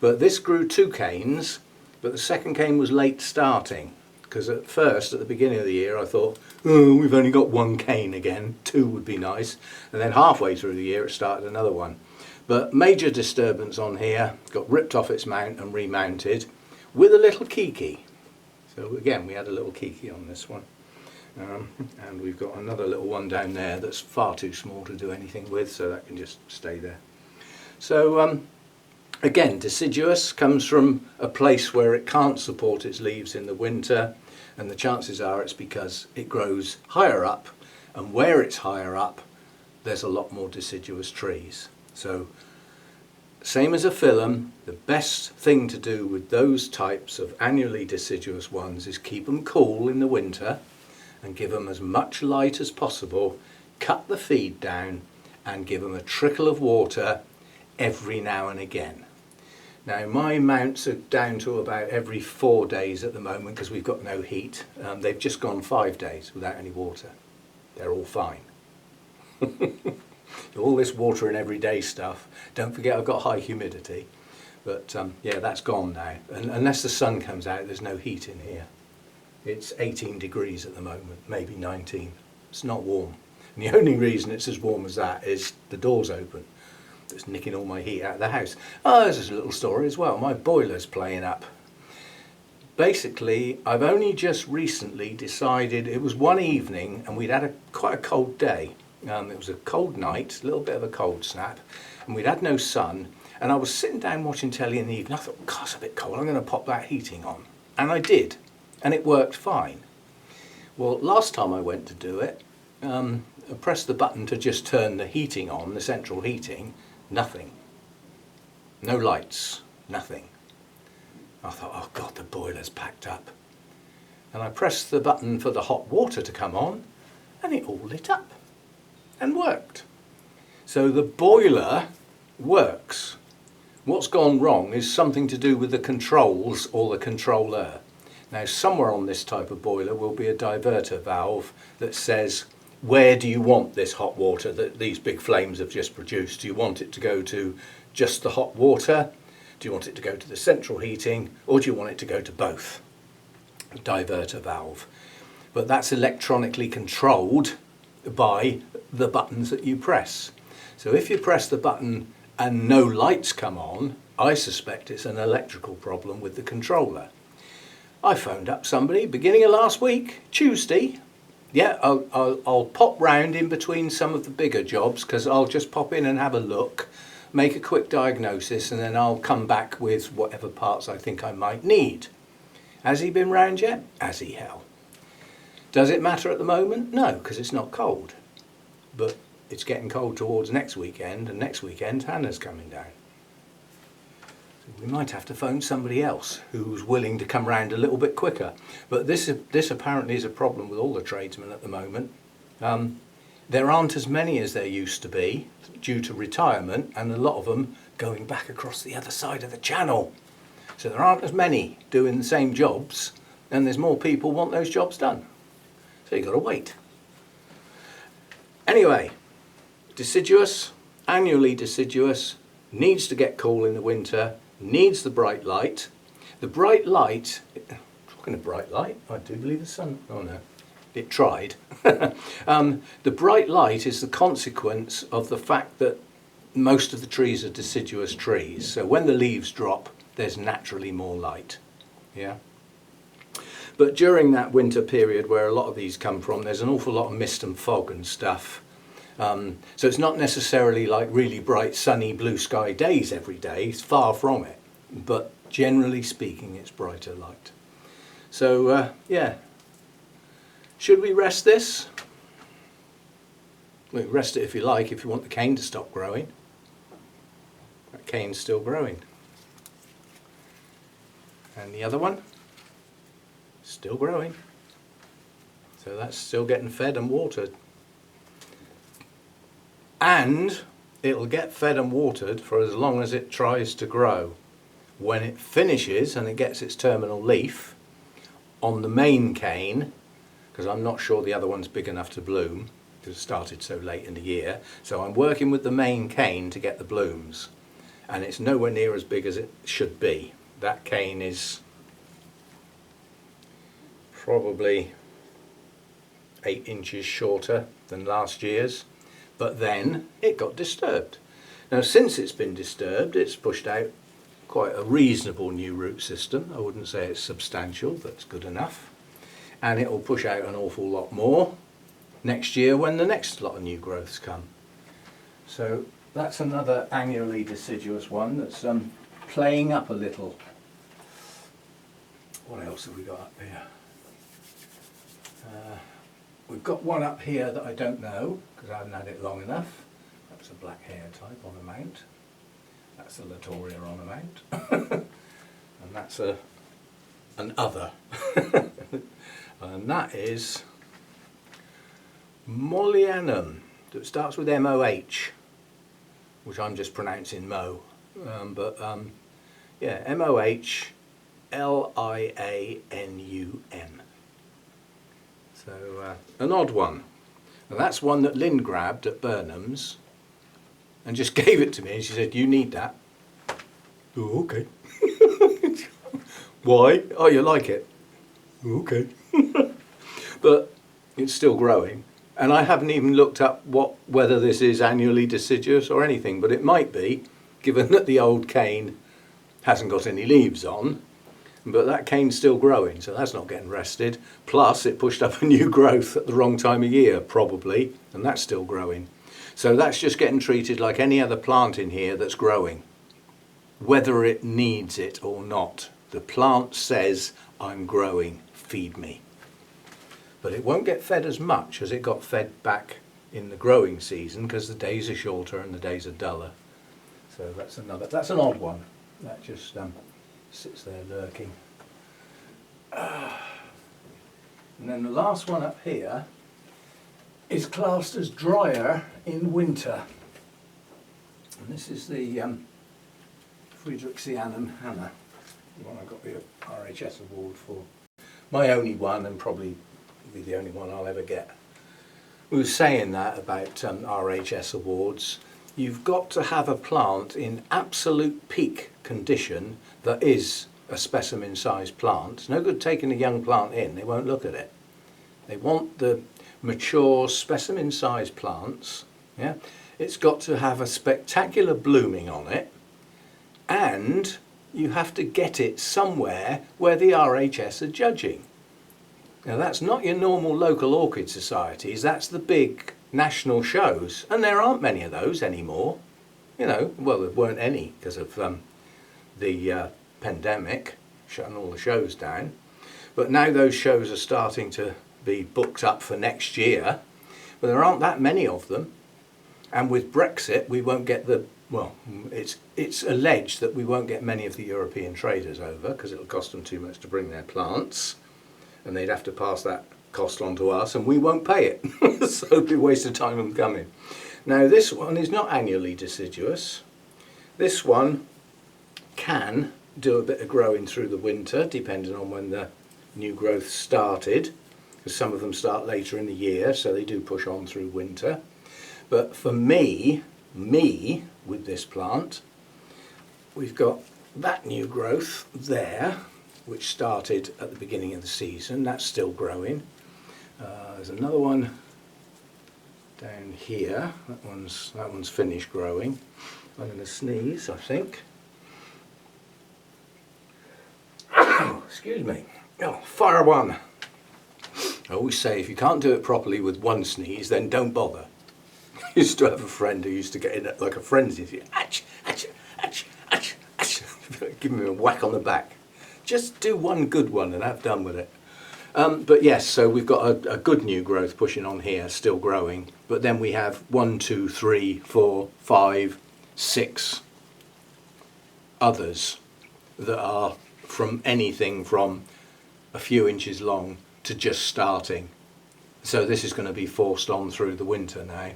But this grew 2 canes, but the second cane was late starting, because at first, at the beginning of the year, I thought, oh, we've only got 1 cane again, 2 would be nice. And then halfway through the year, it started another one. But major disturbance on here, got ripped off its mount and remounted with a little kiki. So again, we had a little kiki on this one. And we've got another little one down there that's far too small to do anything with, so that can just stay there. So again, deciduous comes from a place where it can't support its leaves in the winter, and the chances are it's because it grows higher up, and where it's higher up, there's a lot more deciduous trees. So same as a phyllum, the best thing to do with those types of annually deciduous ones is keep them cool in the winter and give them as much light as possible, cut the feed down and give them a trickle of water every now and again. Now my mounts are down to about every 4 days at the moment because we've got no heat. They've just gone 5 days without any water. They're all fine. All this watering every day stuff. Don't forget I've got high humidity. But yeah, that's gone now. And unless the sun comes out, there's no heat in here. It's 18 degrees at the moment, maybe 19. It's not warm. And the only reason it's as warm as that is the door's open. It's nicking all my heat out of the house. Oh, there's a little story as well. My boiler's playing up. Basically, I've only just recently decided, it was one evening and we'd had quite a cold day. It was a cold night, a little bit of a cold snap, and we'd had no sun. And I was sitting down watching telly in the evening. I thought, God, it's a bit cold. I'm going to pop that heating on. And I did. And it worked fine. Well, last time I went to do it, I pressed the button to just turn the heating on, the central heating, nothing. No lights, nothing. I thought, oh God, the boiler's packed up. And I pressed the button for the hot water to come on, and it all lit up and worked. So the boiler works. What's gone wrong is something to do with the controls or the controller. Now, somewhere on this type of boiler will be a diverter valve that says, where do you want this hot water that these big flames have just produced? Do you want it to go to just the hot water? Do you want it to go to the central heating? Or do you want it to go to both? A diverter valve. But that's electronically controlled by the buttons that you press. So if you press the button and no lights come on, I suspect it's an electrical problem with the controller. I phoned up somebody beginning of last week, Tuesday. Yeah, I'll pop round in between some of the bigger jobs because I'll just pop in and have a look, make a quick diagnosis, and then I'll come back with whatever parts I think I might need. Has he been round yet? Has he hell? Does it matter at the moment? No, because it's not cold. But it's getting cold towards next weekend, and next weekend Hannah's coming down. We might have to phone somebody else who's willing to come round a little bit quicker. But this apparently is a problem with all the tradesmen at the moment. There aren't as many as there used to be due to retirement, and a lot of them going back across the other side of the channel. So there aren't as many doing the same jobs, and there's more people want those jobs done. So you've got to wait. Anyway, deciduous, annually deciduous, needs to get cool in the winter, needs the bright light. The bright light, talking of bright light, I do believe the sun, oh no, it tried. The bright light is the consequence of the fact that most of the trees are deciduous trees. So when the leaves drop, there's naturally more light. Yeah. But during that winter period where a lot of these come from, there's an awful lot of mist and fog and stuff. So it's not necessarily like really bright sunny blue sky days every day, it's far from it, but generally speaking it's brighter light. So yeah, should we rest this? We rest it if you like, if you want the cane to stop growing. That cane's still growing. And the other one, still growing. So that's still getting fed and watered. And it'll get fed and watered for as long as it tries to grow. When it finishes and it gets its terminal leaf on the main cane, because I'm not sure the other one's big enough to bloom, because it started so late in the year, so I'm working with the main cane to get the blooms. And it's nowhere near as big as it should be. That cane is probably 8 inches shorter than last year's. But then it got disturbed. Now since it's been disturbed, it's pushed out quite a reasonable new root system. I wouldn't say it's substantial, but it's good enough. And it will push out an awful lot more next year when the next lot of new growths come. So that's another annually deciduous one that's playing up a little. What else have we got up here? We've got one up here that I don't know because I haven't had it long enough. That's a black hair type on a mount. That's a latoria on a mount. And that's an other. And that is Mollianum, that starts with M-O-H, which I'm just pronouncing Mo. Yeah, M-O-H L-I-A-N-U-M. So an odd one. And that's one that Lynn grabbed at Burnham's and just gave it to me, and she said, you need that. Oh, okay. Why? Oh, you like it? Okay. But it's still growing. And I haven't even looked up whether this is annually deciduous or anything, but it might be, given that the old cane hasn't got any leaves on. But that cane's still growing, so that's not getting rested. Plus, it pushed up a new growth at the wrong time of year, probably, and that's still growing. So that's just getting treated like any other plant in here that's growing, whether it needs it or not. The plant says, I'm growing, feed me. But it won't get fed as much as it got fed back in the growing season because the days are shorter and the days are duller. So that's an odd one. That just sits there lurking. And then the last one up here is classed as drier in winter. And this is the Dendrobium Hannah, the one I got the RHS award for. My only one, and probably be the only one I'll ever get. We were saying that about RHS awards. You've got to have a plant in absolute peak condition that is a specimen sized plant. It's no good taking a young plant in, they won't look at it. They want the mature specimen sized plants. Yeah? It's got to have a spectacular blooming on it, and you have to get it somewhere where the RHS are judging. Now that's not your normal local orchid societies, that's the big national shows, and there aren't many of those anymore. You know, well, there weren't any because of the pandemic shutting all the shows down, but now those shows are starting to be booked up for next year, but there aren't that many of them. And with Brexit we won't get the, well, it's alleged that we won't get many of the European traders over because it'll cost them too much to bring their plants, and they'd have to pass that cost on to us and we won't pay it. So it'd be a waste of time them coming. Now this one is not annually deciduous. This one can do a bit of growing through the winter depending on when the new growth started, because some of them start later in the year, so they do push on through winter. But for me with this plant, we've got that new growth there which started at the beginning of the season. That's still growing. There's another one down here. That one's finished growing. I'm going to sneeze, I think. Oh, excuse me. Oh, fire one. I always say if you can't do it properly with one sneeze, then don't bother. I used to have a friend who used to get in like a frenzy. Ach, ach, ach, ach, ach. Give me a whack on the back. Just do one good one and have done with it. But yes, so we've got a good new growth pushing on here, still growing. But then we have 1, 2, 3, 4, 5, 6 others that are from anything from a few inches long to just starting. So this is going to be forced on through the winter now.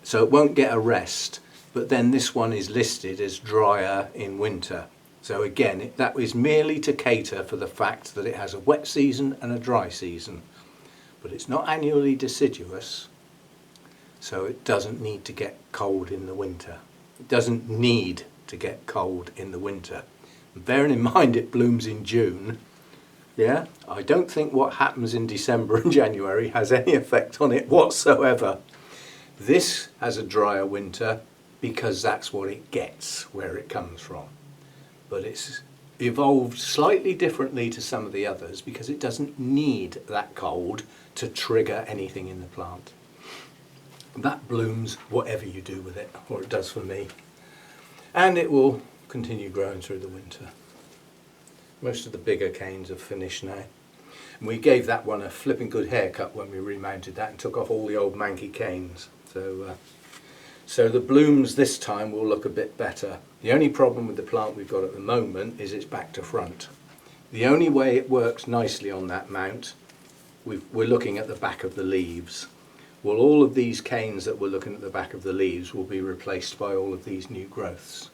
So it won't get a rest, but then this one is listed as drier in winter. So again, that is merely to cater for the fact that it has a wet season and a dry season. But it's not annually deciduous, so it doesn't need to get cold in the winter. It doesn't need to get cold in the winter. And bearing in mind it blooms in June, yeah, I don't think what happens in December and January has any effect on it whatsoever. This has a drier winter because that's what it gets, where it comes from. But it's evolved slightly differently to some of the others because it doesn't need that cold to trigger anything in the plant. That blooms whatever you do with it, or it does for me. And it will continue growing through the winter. Most of the bigger canes have finished now. And we gave that one a flipping good haircut when we remounted that and took off all the old manky canes. So the blooms this time will look a bit better. The only problem with the plant we've got at the moment is it's back to front. The only way it works nicely on that mount, we're looking at the back of the leaves. Well, all of these canes that we're looking at the back of the leaves will be replaced by all of these new growths,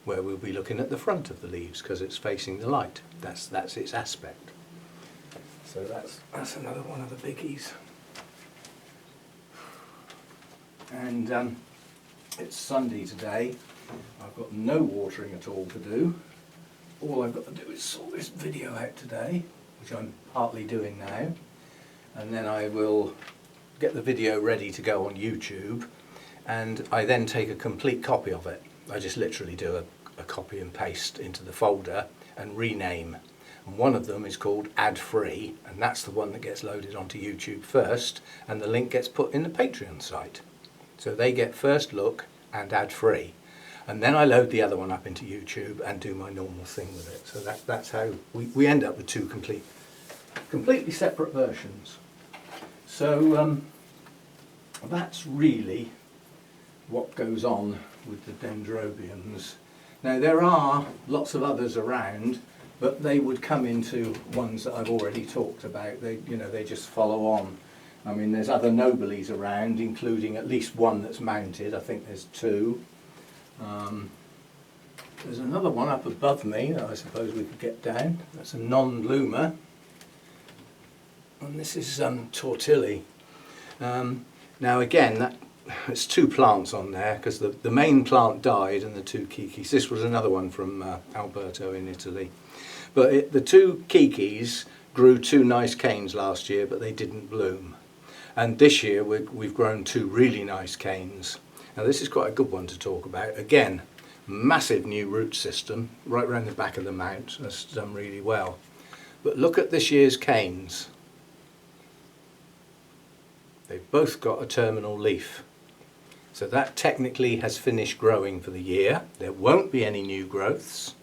where we'll be looking at the front of the leaves because it's facing the light. That's its aspect. So that's another one of the biggies. And it's Sunday today. I've got no watering at all to do. All I've got to do is sort this video out today, which I'm partly doing now, and then I will get the video ready to go on YouTube, and I then take a complete copy of it. I just literally do a copy and paste into the folder and rename. And one of them is called Ad Free, and that's the one that gets loaded onto YouTube first, and the link gets put in the Patreon site. So they get first look and ad free. And then I load the other one up into YouTube and do my normal thing with it. So that's how we end up with two completely separate versions. So that's really what goes on with the Dendrobiums. Now there are lots of others around, but they would come into ones that I've already talked about. They just follow on. I mean, there's other Noblys around, including at least one that's mounted. I think there's two. There's another one up above me that I suppose we could get down. That's a non-bloomer. And this is Tortilli. Now again, it's two plants on there because the main plant died and the two kikis. This was another one from Alberto in Italy. But the two kikis grew two nice canes last year, but they didn't bloom. And this year we've grown two really nice canes. Now this is quite a good one to talk about. Again, massive new root system right around the back of the mount. That's done really well. But look at this year's canes. They've both got a terminal leaf. So that technically has finished growing for the year. There won't be any new growths.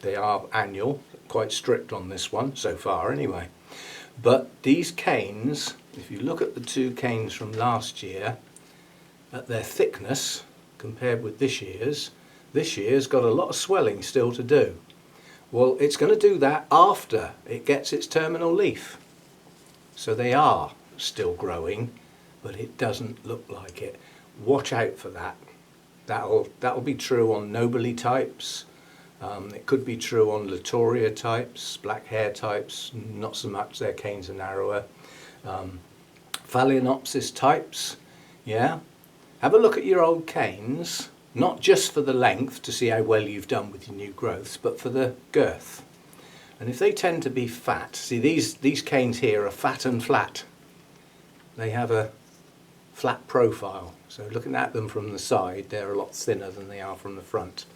They are annual, quite strict on this one, so far anyway. But these canes, if you look at the two canes from last year, at their thickness compared with this year's got a lot of swelling still to do. Well, it's going to do that after it gets its terminal leaf. So they are still growing, but it doesn't look like it. Watch out for that. That'll be true on Nobly types. It could be true on latoria types, black hair types, not so much, their canes are narrower. Phalaenopsis types, yeah. Have a look at your old canes, not just for the length to see how well you've done with your new growths, but for the girth. And if they tend to be fat, see these canes here are fat and flat. They have a flat profile, so looking at them from the side, they're a lot thinner than they are from the front.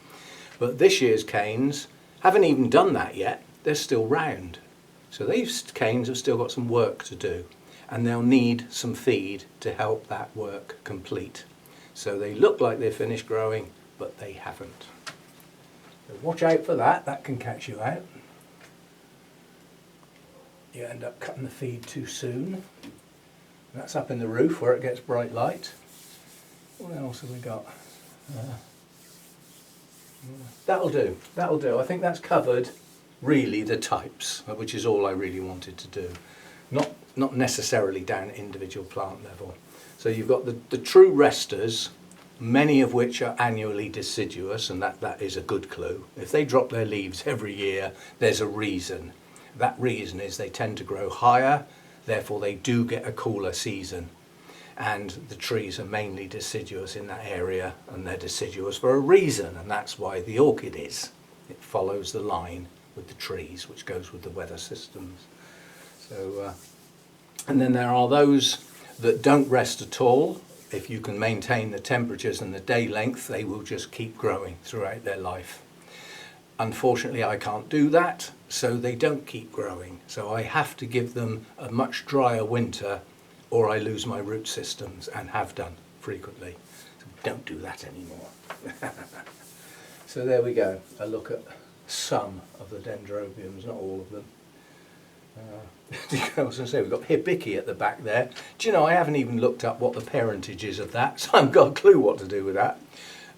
But this year's canes haven't even done that yet, they're still round. So these canes have still got some work to do, and they'll need some feed to help that work complete. So they look like they're finished growing, but they haven't. So watch out for that, that can catch you out. You end up cutting the feed too soon. That's up in the roof where it gets bright light. What else have we got? That'll do, that'll do. I think that's covered really the types, which is all I really wanted to do. Not necessarily down at individual plant level. So you've got the true resters, many of which are annually deciduous, and that is a good clue. If they drop their leaves every year, there's a reason. That reason is they tend to grow higher, therefore they do get a cooler season. And the trees are mainly deciduous in that area, and they're deciduous for a reason, and that's why the orchid is. It follows the line with the trees, which goes with the weather systems. So, and then there are those that don't rest at all. If you can maintain the temperatures and the day length, they will just keep growing throughout their life. Unfortunately, I can't do that, so they don't keep growing. So I have to give them a much drier winter, or I lose my root systems, and have done frequently. So don't do that anymore. So there we go, a look at some of the Dendrobiums, not all of them. I was going to say, we've got Hibiki at the back there. Do you know, I haven't even looked up what the parentage is of that, so I haven't got a clue what to do with that.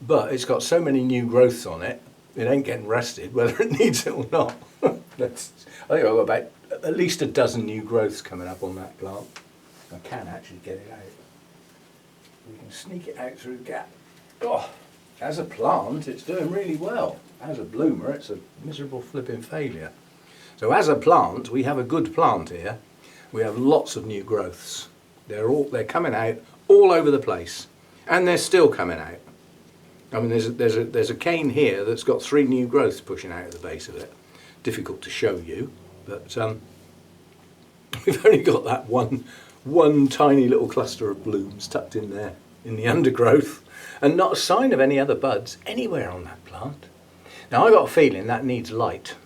But it's got so many new growths on it, it ain't getting rested, whether it needs it or not. I think I've got about at least a dozen new growths coming up on that plant. I can actually get it out. We can sneak it out through the gap. Oh, as a plant, it's doing really well. As a bloomer, it's a miserable flipping failure. So as a plant, we have a good plant here. We have lots of new growths. They're coming out all over the place, and they're still coming out. I mean, there's a cane here that's got 3 new growths pushing out of the base of it. Difficult to show you, but we've only got that one tiny little cluster of blooms tucked in there in the undergrowth, and not a sign of any other buds anywhere on that plant. Now, I got a feeling that needs light.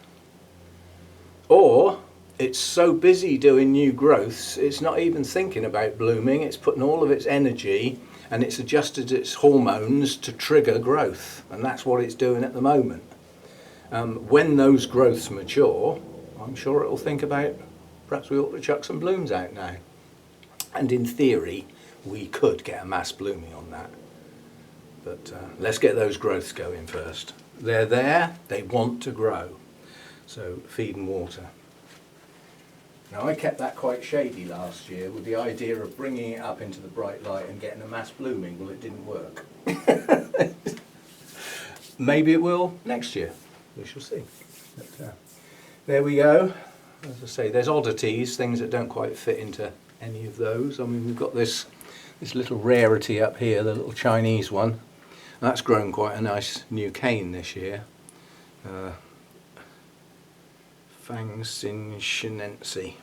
Or it's so busy doing new growths, it's not even thinking about blooming, it's putting all of its energy and it's adjusted its hormones to trigger growth, and that's what it's doing at the moment. When those growths mature, I'm sure it'll think about, perhaps we ought to chuck some blooms out now. And in theory, we could get a mass blooming on that. But let's get those growths going first. They're there, they want to grow. So feed and water. Now I kept that quite shady last year with the idea of bringing it up into the bright light and getting a mass blooming. Well, it didn't work. Maybe it will next year. We shall see. But, there we go. As I say, there's oddities, things that don't quite fit into any of those. I mean, we've got this little rarity up here, the little Chinese one. That's grown quite a nice new cane this year. Phalaenopsis.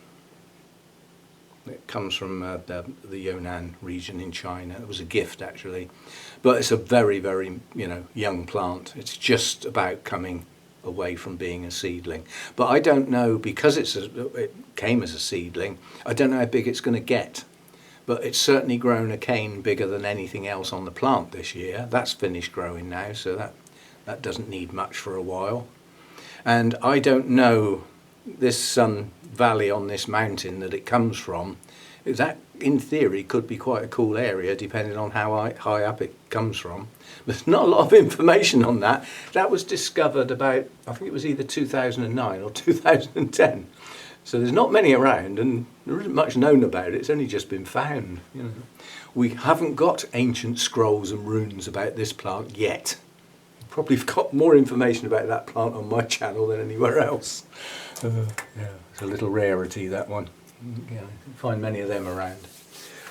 It comes from the Yunnan region in China. It was a gift actually, but it's a very, very young plant. It's just about coming away from being a seedling. But I don't know, because it came as a seedling, I don't know how big it's going to get. But it's certainly grown a cane bigger than anything else on the plant this year. That's finished growing now, so that doesn't need much for a while. And I don't know, this valley on this mountain that it comes from, that in theory could be quite a cool area depending on how high up it comes from. There's not a lot of information on that. That was discovered about, I think it was either 2009 or 2010. So there's not many around and there isn't much known about it. It's only just been found. We haven't got ancient scrolls and runes about this plant yet. Probably got more information about that plant on my channel than anywhere else. Yeah, it's a little rarity, that one. Yeah, you can find many of them around.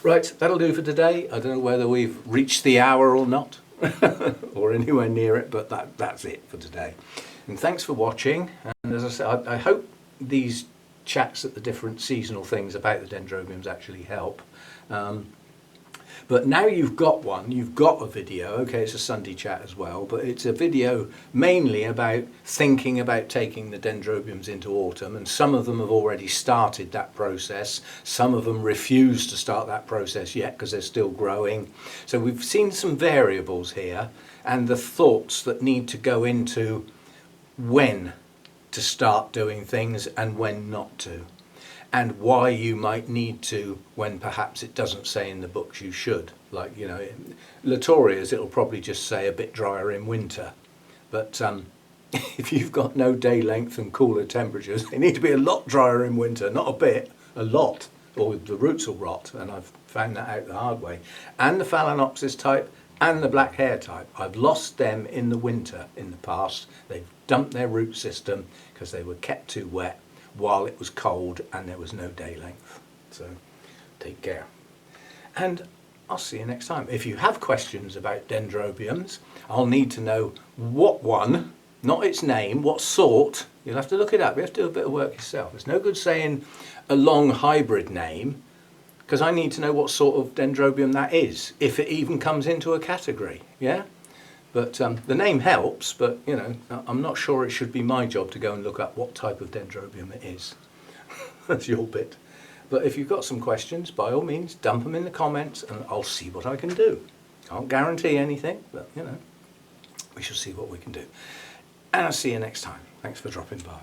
Right, that'll do for today. I don't know whether we've reached the hour or not, or anywhere near it, but that's it for today. And thanks for watching. And as I said, I hope these chats at the different seasonal things about the Dendrobiums actually help. But now you've got one, you've got a video. Okay, it's a Sunday chat as well, but it's a video mainly about thinking about taking the Dendrobiums into autumn, and some of them have already started that process. Some of them refuse to start that process yet because they're still growing. So we've seen some variables here and the thoughts that need to go into when to start doing things and when not to, and why you might need to when perhaps it doesn't say in the books you should. Like, latorias, it'll probably just say a bit drier in winter, but if you've got no day length and cooler temperatures, they need to be a lot drier in winter, not a bit, a lot, or the roots will rot, and I've found that out the hard way. And the Phalaenopsis type and the black hair type, I've lost them in the winter in the past. They've dumped their root system because they were kept too wet while it was cold and there was no day length. So take care. And I'll see you next time. If you have questions about Dendrobiums, I'll need to know what one, not its name, what sort. You'll have to look it up. You have to do a bit of work yourself. It's no good saying a long hybrid name, because I need to know what sort of Dendrobium that is, if it even comes into a category. Yeah? But the name helps, but I'm not sure it should be my job to go and look up what type of Dendrobium it is. That's your bit. But if you've got some questions, by all means, dump them in the comments and I'll see what I can do. Can't guarantee anything, but we shall see what we can do. And I'll see you next time. Thanks for dropping by.